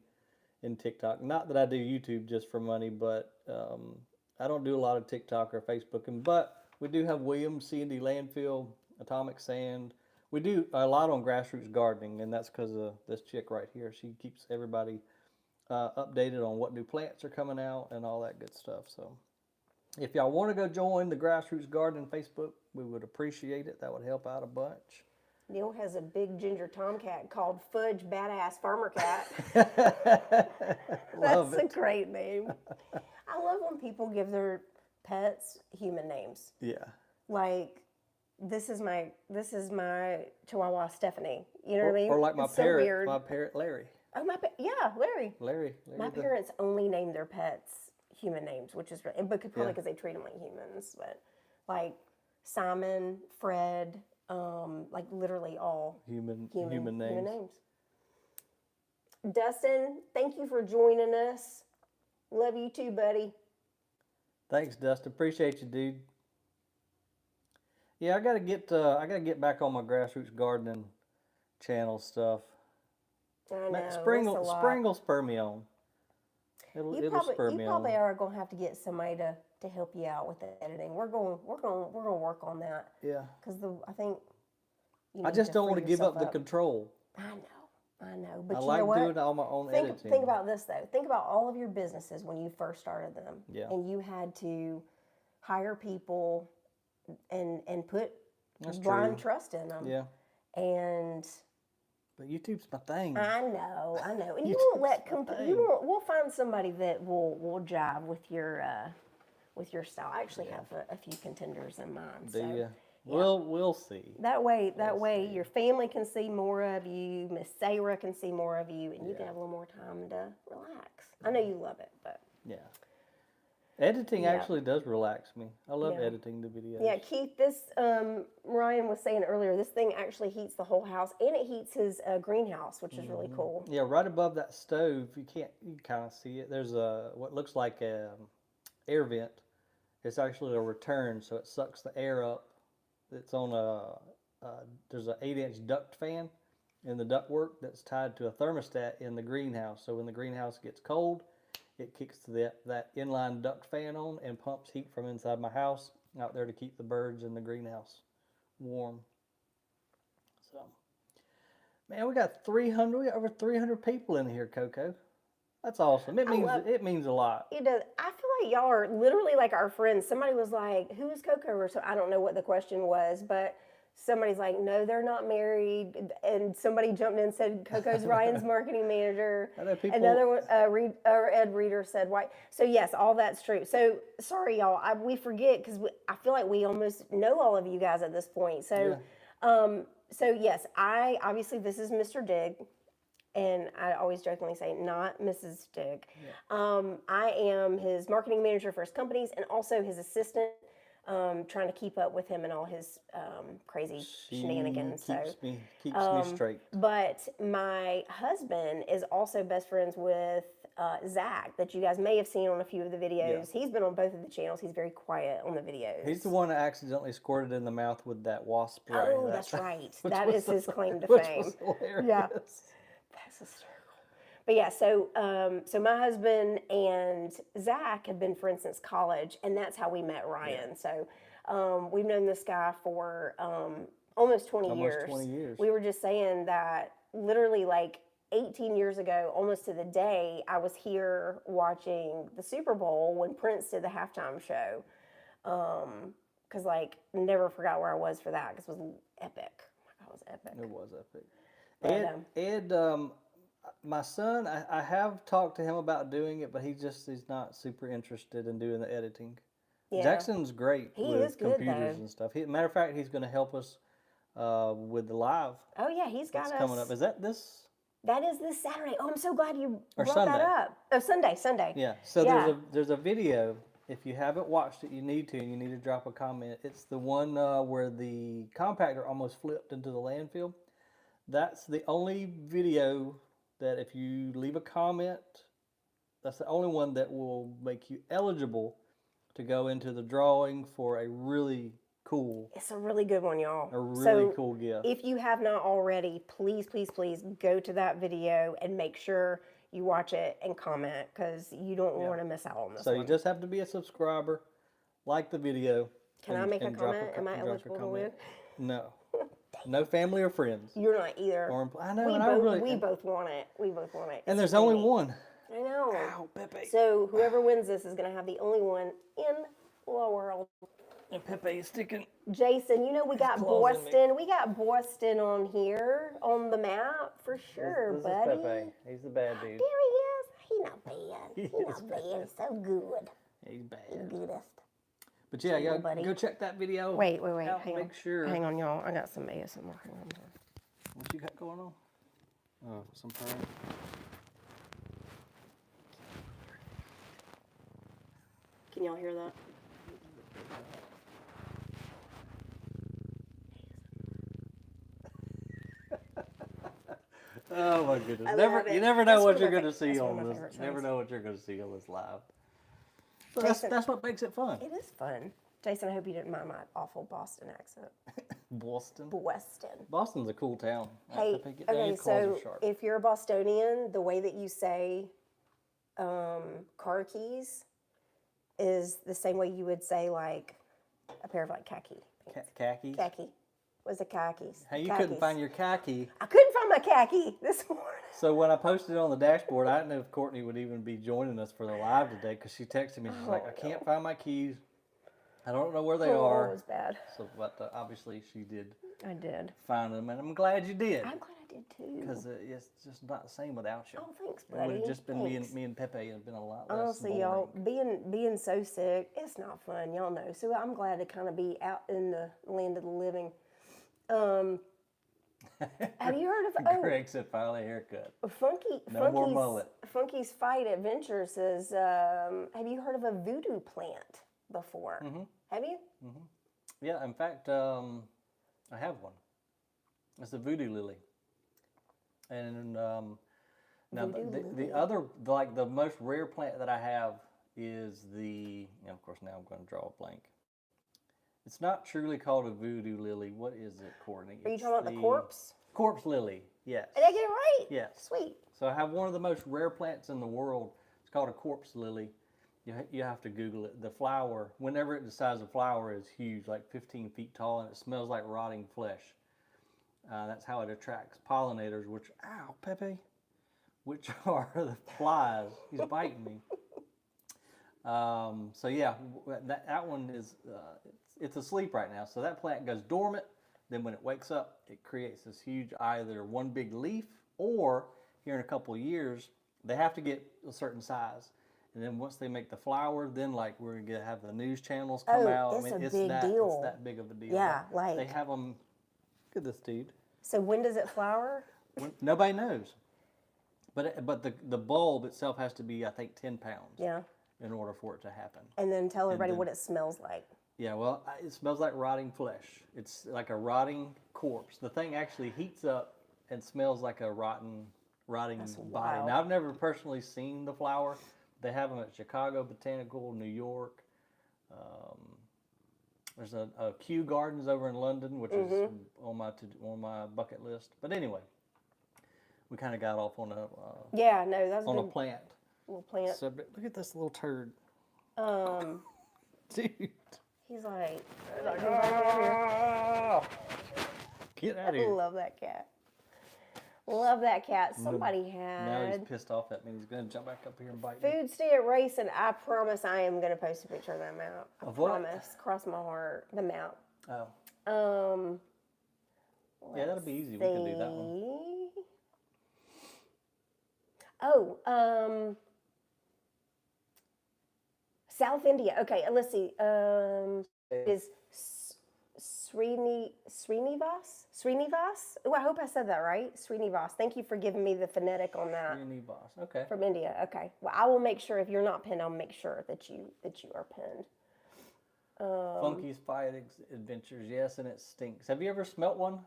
[SPEAKER 1] in TikTok. Not that I do YouTube just for money, but I don't do a lot of TikTok or Facebooking. But we do have Williams, C&D Landfill, Atomic Sand. We do a lot on Grassroots Gardening, and that's because of this chick right here. She keeps everybody updated on what new plants are coming out and all that good stuff. So if y'all want to go join the Grassroots Gardening Facebook, we would appreciate it. That would help out a bunch.
[SPEAKER 2] Neil has a big ginger tomcat called Fudge Badass Farmer Cat. That's a great name. I love when people give their pets human names.
[SPEAKER 1] Yeah.
[SPEAKER 2] Like, this is my Chihuahua Stephanie. You know what I mean?
[SPEAKER 1] Or like my
[SPEAKER 2] parrot. So weird.
[SPEAKER 1] My parrot Larry.
[SPEAKER 2] Oh, Larry.
[SPEAKER 1] Larry.
[SPEAKER 2] My parents only name their pets human names, which is really, but probably because they treat them like humans. But like Simon, Fred, like literally all
[SPEAKER 1] human names.
[SPEAKER 2] Dustin, thank you for joining us. Love you too, buddy.
[SPEAKER 1] Thanks, Dustin. Appreciate you, dude. Yeah, I gotta get back on my Grassroots Gardening channel stuff.
[SPEAKER 2] I know.
[SPEAKER 1] Spring will spur me on. It'll spur me on.
[SPEAKER 2] You probably are gonna have to get somebody to help you out with the editing. We're gonna work on that.
[SPEAKER 1] Yeah.
[SPEAKER 2] Because I think
[SPEAKER 1] I just don't want to give up the control.
[SPEAKER 2] I know. But
[SPEAKER 1] I
[SPEAKER 2] you
[SPEAKER 1] like
[SPEAKER 2] know what?
[SPEAKER 1] doing all my own editing.
[SPEAKER 2] Think about this though. Think about all of your businesses when you first started them.
[SPEAKER 1] Yeah.
[SPEAKER 2] And you had to hire people and put
[SPEAKER 1] That's
[SPEAKER 2] blind
[SPEAKER 1] true.
[SPEAKER 2] Trust in them.
[SPEAKER 1] Yeah. But YouTube's my thing.
[SPEAKER 2] I know. And you won't let we'll find somebody that will jive with your style. I actually have a few contenders in mind.
[SPEAKER 1] Do you?
[SPEAKER 2] Yeah.
[SPEAKER 1] We'll see.
[SPEAKER 2] That way your family can see more of you, Miss Sarah can see more of you, and you can have a little more time to relax. I know you love it, but
[SPEAKER 1] yeah. Editing actually does relax me. I love editing the videos.
[SPEAKER 2] Yeah, Keith, this Ryan was saying earlier, this thing actually heats the whole house, and it heats his greenhouse, which is really cool.
[SPEAKER 1] Yeah, right above that stove, you can kind of see it. There's what looks like a air vent. It's actually a return, so it sucks the air up. It's on there's an 8-inch duct fan in the ductwork that's tied to a thermostat in the greenhouse. So when the greenhouse gets cold, it kicks that inline duct fan on and pumps heat from inside my house out there to keep the birds in the greenhouse warm. So, man, we got over 300 people in here, CoCo. That's awesome. It means a lot.
[SPEAKER 2] It does. I feel like y'all are literally like our friends. Somebody was like, "Who is CoCo?" Or so I don't know what the question was, but somebody's like, "No, they're not married." And somebody jumped in and said, "CoCo's Ryan's marketing manager." Another one, Ed Reader said, "Why?" So yes, all that's true. So sorry, y'all. We forget because I feel like we almost know all of you guys at this point. So, so yes, obviously this is Mr.DiGG. And I always jokingly say, not Mrs.DiGG. Yeah. I am his marketing manager for his companies and also his assistant, trying to keep up with him and all his crazy shenanigans.
[SPEAKER 1] Keeps me straight.
[SPEAKER 2] But my husband is also best friends with Zach, that you guys may have seen on a few of the videos. Yeah. He's been on both of the channels. He's very quiet on the videos.
[SPEAKER 1] He's the one that accidentally squirted in the mouth with that wasp spray.
[SPEAKER 2] Oh, that's right. That is his claim to fame.
[SPEAKER 1] Was hilarious.
[SPEAKER 2] Yeah. That's hysterical. But yeah, so my husband and Zach have been friends since college, and that's how we met Ryan. Yeah. So we've known this guy for almost 20 years. 20 years. We were just saying that literally like 18 years ago, almost to the day, I was here watching the Super Bowl when Prince did the halftime show. Because like never forgot where I was for that because it was epic. Oh my God, it was epic.
[SPEAKER 1] It was epic. Ed, my son, I have talked to him about doing it, but he's not super interested in doing the editing. Yeah. Jackson's great with computers and stuff. Matter of fact, he's going to help us with the live.
[SPEAKER 2] Oh yeah, he's got us
[SPEAKER 1] coming up. Is that this?
[SPEAKER 2] That is this Saturday. Oh, I'm so glad you brought that up. Oh, Sunday.
[SPEAKER 1] Yeah. So there's a video. If you haven't watched it, you need to, and you need to drop a comment. It's the one where the compactor almost flipped into the landfill. That's the only video that if you leave a comment, that's the only one that will make you eligible to go into the drawing for a really cool.
[SPEAKER 2] It's a really good one, y'all.
[SPEAKER 1] A really cool gift.
[SPEAKER 2] If you have not already, please go to that video and make sure you watch it and comment because you don't want to miss out on this
[SPEAKER 1] one. So you just have to be a subscriber, like the video.
[SPEAKER 2] Can I make a comment? Am I eligible to win?
[SPEAKER 1] No. No family or friends.
[SPEAKER 2] You're not either.
[SPEAKER 1] I know.
[SPEAKER 2] We both want it.
[SPEAKER 1] And there's only one.
[SPEAKER 2] I know.
[SPEAKER 1] Ow, Pepe.
[SPEAKER 2] So whoever wins this is going to have the only one in the world.
[SPEAKER 1] And Pepe is sticking.
[SPEAKER 2] Jason, you know we got Boston. We got Boston on here on the map for sure,
[SPEAKER 1] this
[SPEAKER 2] buddy.
[SPEAKER 1] Is Pepe. He's the bad dude.
[SPEAKER 2] There he is. He's not bad. He's not bad. He's so good.
[SPEAKER 1] He's bad.
[SPEAKER 2] He's goodest.
[SPEAKER 1] But yeah, go check that video.
[SPEAKER 2] Wait. Hang on, y'all. I got some ASMR.
[SPEAKER 1] What you got going on? Oh, some purring.
[SPEAKER 2] Can y'all hear that?
[SPEAKER 1] Oh my goodness! You never know what you're going to see on this. Never know what you're going to see on this live. So that's what makes it fun.
[SPEAKER 2] It is fun. Jason, I hope you didn't mind my awful Boston accent.
[SPEAKER 1] Boston?
[SPEAKER 2] Boston's
[SPEAKER 1] a cool town.
[SPEAKER 2] Hey, okay, so if you're a Bostonian, the way that you say car keys is the same way you would say like a pair of like khaki pants.
[SPEAKER 1] Khakis?
[SPEAKER 2] Khaki. Was the khakis.
[SPEAKER 1] Hey, you couldn't find your khaki.
[SPEAKER 2] I couldn't find my khaki this morning.
[SPEAKER 1] So when I posted it on the dashboard, I didn't know if Courtney would even be joining us for the live today because she texted me. She's like, I can't find my keys. I don't know where they are.
[SPEAKER 2] It was bad.
[SPEAKER 1] So, but obviously she did.
[SPEAKER 2] I did.
[SPEAKER 1] Find them, and I'm glad you did.
[SPEAKER 2] I'm glad I did too.
[SPEAKER 1] Because it's just not the same without you.
[SPEAKER 2] Oh, thanks, buddy.
[SPEAKER 1] It would have just been me and Pepe. It would have been a lot less
[SPEAKER 2] honestly,
[SPEAKER 1] boring.
[SPEAKER 2] y'all, being so sick, it's not fun. Y'all know. So I'm glad to kind of be out in the land of the living. Have you heard of
[SPEAKER 1] Greg said finally haircut.
[SPEAKER 2] Funky's
[SPEAKER 1] mullet.
[SPEAKER 2] Funky's Fight Adventure says, have you heard of a voodoo plant before? Mm-hmm. Have you?
[SPEAKER 1] Mm-hmm. Yeah, in fact, I have one. It's a voodoo lily. And now the other, like the most rare plant that I have is of course now I'm going to draw a blank. It's not truly called a voodoo lily. What is it, Courtney?
[SPEAKER 2] Are you talking about the corpse?
[SPEAKER 1] Corpse lily, yes.
[SPEAKER 2] Did I get it right?
[SPEAKER 1] Yes.
[SPEAKER 2] Sweet.
[SPEAKER 1] So I have one of the most rare plants in the world. It's called a corpse lily. You have to Google it. The flower, whenever it decides to flower, is huge, like 15 feet tall, and it smells like rotting flesh. That's how it attracts pollinators, which, ow, Pepe, which are the flies. He's biting me. So yeah, that one is, it's asleep right now. So that plant goes dormant. Then when it wakes up, it creates this huge, either one big leaf, or here in a couple of years, they have to get a certain size. And then once they make the flower, then like we're gonna have the news channels come out.
[SPEAKER 2] It's a big deal.
[SPEAKER 1] It's that big of a deal.
[SPEAKER 2] Yeah, like
[SPEAKER 1] they have them. Look at this dude.
[SPEAKER 2] So when does it flower?
[SPEAKER 1] Nobody knows. But the bulb itself has to be, I think, 10 pounds.
[SPEAKER 2] Yeah.
[SPEAKER 1] In order for it to happen.
[SPEAKER 2] And then tell everybody what it smells like. Yeah,
[SPEAKER 1] well, it smells like rotting flesh. It's like a rotting corpse. The thing actually heats up and smells like a rotting body. Now, I've never personally seen the flower. They have them at Chicago Botanical, New York. There's a Kew Gardens over in London, which is on my bucket list. But anyway, we kind of got off on a a plant.
[SPEAKER 2] Little plant.
[SPEAKER 1] Subject. Look at this little turd. Dude.
[SPEAKER 2] He's like,
[SPEAKER 1] get out of here.
[SPEAKER 2] I love that cat. Love that cat. Somebody had.
[SPEAKER 1] Now he's pissed off at me. He's going to jump back up here and bite me.
[SPEAKER 2] Food stand racing. I promise I am going to post a picture of that mount. I promise. Cross my heart. The mount.
[SPEAKER 1] Oh. Yeah, that'll be easy. We can do that one.
[SPEAKER 2] Oh, South India. Okay, let's see. Is Srinivas? Oh, I hope I said that right. Srinivas. Thank you for giving me the phonetic on that.
[SPEAKER 1] Srinivas. Okay.
[SPEAKER 2] From India. Okay. Well, I will make sure if you're not pinned, I'll make sure that you are pinned.
[SPEAKER 1] Funky's Fight Adventures. Yes, and it stinks. Have you ever smelt one?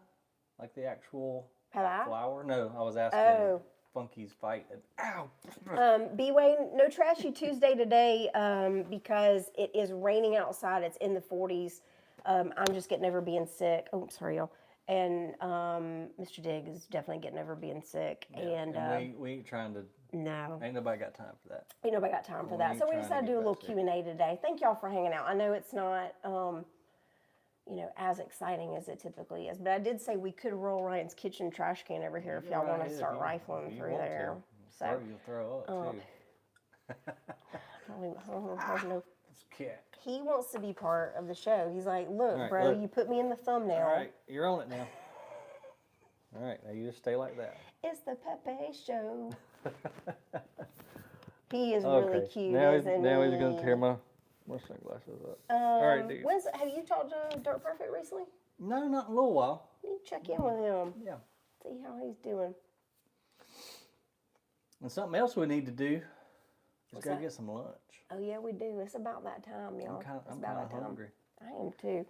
[SPEAKER 1] Like the actual flower? No, I was asking.
[SPEAKER 2] Oh.
[SPEAKER 1] Funky's Fight. Ow!
[SPEAKER 2] B-Wayne, no Trashy Tuesday today because it is raining outside. It's in the 40s. I'm just getting over being sick. Oh, I'm sorry, y'all. And Mr.DiGG is definitely getting over being sick.
[SPEAKER 1] Yeah, and we ain't trying to.
[SPEAKER 2] No.
[SPEAKER 1] Ain't nobody got time for that.
[SPEAKER 2] Ain't nobody got time for that. So we decided to do a little Q&A today. Thank y'all for hanging out. I know it's not, as exciting as it typically is. But I did say we could roll Ryan's kitchen trash can over here if y'all want to start rifling through there.
[SPEAKER 1] So you'll throw up too. It's cat.
[SPEAKER 2] He wants to be part of the show. He's like, look,
[SPEAKER 1] right,
[SPEAKER 2] bro, you put me in the thumbnail.
[SPEAKER 1] All right, you're on it now. All right, now you just stay like that.
[SPEAKER 2] It's the Pepe show. He is really cute, isn't
[SPEAKER 1] now he's going to tear my sunglasses up. All right, dude.
[SPEAKER 2] Have you talked to Dirt Perfect recently?
[SPEAKER 1] No, not in a little while.
[SPEAKER 2] You need to check in with him.
[SPEAKER 1] Yeah.
[SPEAKER 2] See how he's doing.
[SPEAKER 1] And something else we need to do is go get some lunch.
[SPEAKER 2] Oh, yeah, we do. It's about that time, y'all.
[SPEAKER 1] I'm kind of hungry.
[SPEAKER 2] I am too.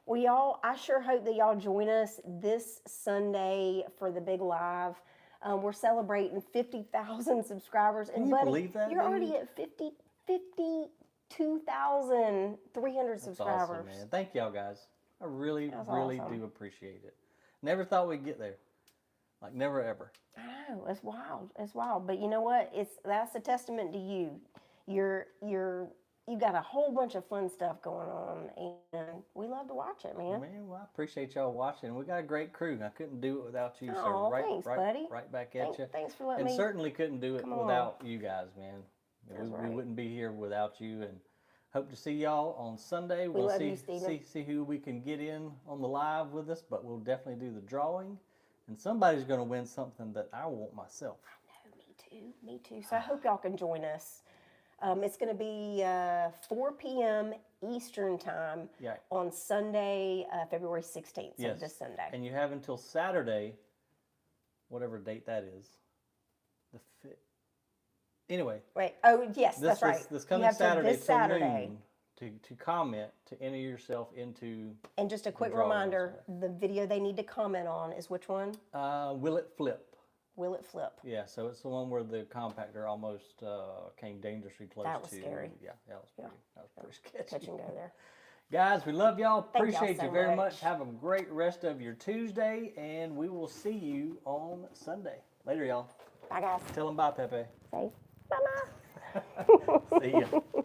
[SPEAKER 2] Well, y'all, I sure hope that y'all join us this Sunday for the big live. We're celebrating 50,000 subscribers.
[SPEAKER 1] Can you believe that?
[SPEAKER 2] You're already at 52,300 subscribers.
[SPEAKER 1] Awesome, man. Thank y'all, guys. I really do appreciate it. Never thought we'd get there. Like, never, ever.
[SPEAKER 2] I know. It's wild. It's wild. But you know what? That's a testament to you. You got a whole bunch of fun stuff going on, and we love to watch it, man.
[SPEAKER 1] Man, well, I appreciate y'all watching. We got a great crew. I couldn't do it without you,
[SPEAKER 2] so thanks, buddy.
[SPEAKER 1] Right back at you.
[SPEAKER 2] Thanks for letting me.
[SPEAKER 1] And certainly couldn't do it without you guys, man. We wouldn't be here without you. And hope to see y'all on Sunday. We'll see who we can get in on the live with us, but we'll definitely do the drawing. And somebody's going to win something that I want myself.
[SPEAKER 2] I know, me too. So I hope y'all can join us. It's going to be 4 p.m. Eastern time on Sunday, February 16th, so this Sunday.
[SPEAKER 1] And you have until Saturday, whatever date that is, the 5th. Anyway.
[SPEAKER 2] Wait, oh, yes, that's right.
[SPEAKER 1] This coming Saturday to comment, to enter yourself into.
[SPEAKER 2] And just a quick
[SPEAKER 1] drawing
[SPEAKER 2] reminder, the video they need to comment on is which one?
[SPEAKER 1] Will it flip?
[SPEAKER 2] Will it flip?
[SPEAKER 1] Yeah, so it's the one where the compactor almost came dangerously close to.
[SPEAKER 2] That was scary.
[SPEAKER 1] Yeah, that was pretty sketchy.
[SPEAKER 2] Touch and go there.
[SPEAKER 1] Guys, we love y'all.
[SPEAKER 2] Thank y'all
[SPEAKER 1] Appreciate
[SPEAKER 2] so
[SPEAKER 1] you very
[SPEAKER 2] much.
[SPEAKER 1] much. Have a great rest of your Tuesday, and we will see you on Sunday. Later, y'all.
[SPEAKER 2] Bye, guys.
[SPEAKER 1] Tell them bye, Pepe.
[SPEAKER 2] Say bye-bye.
[SPEAKER 1] See ya.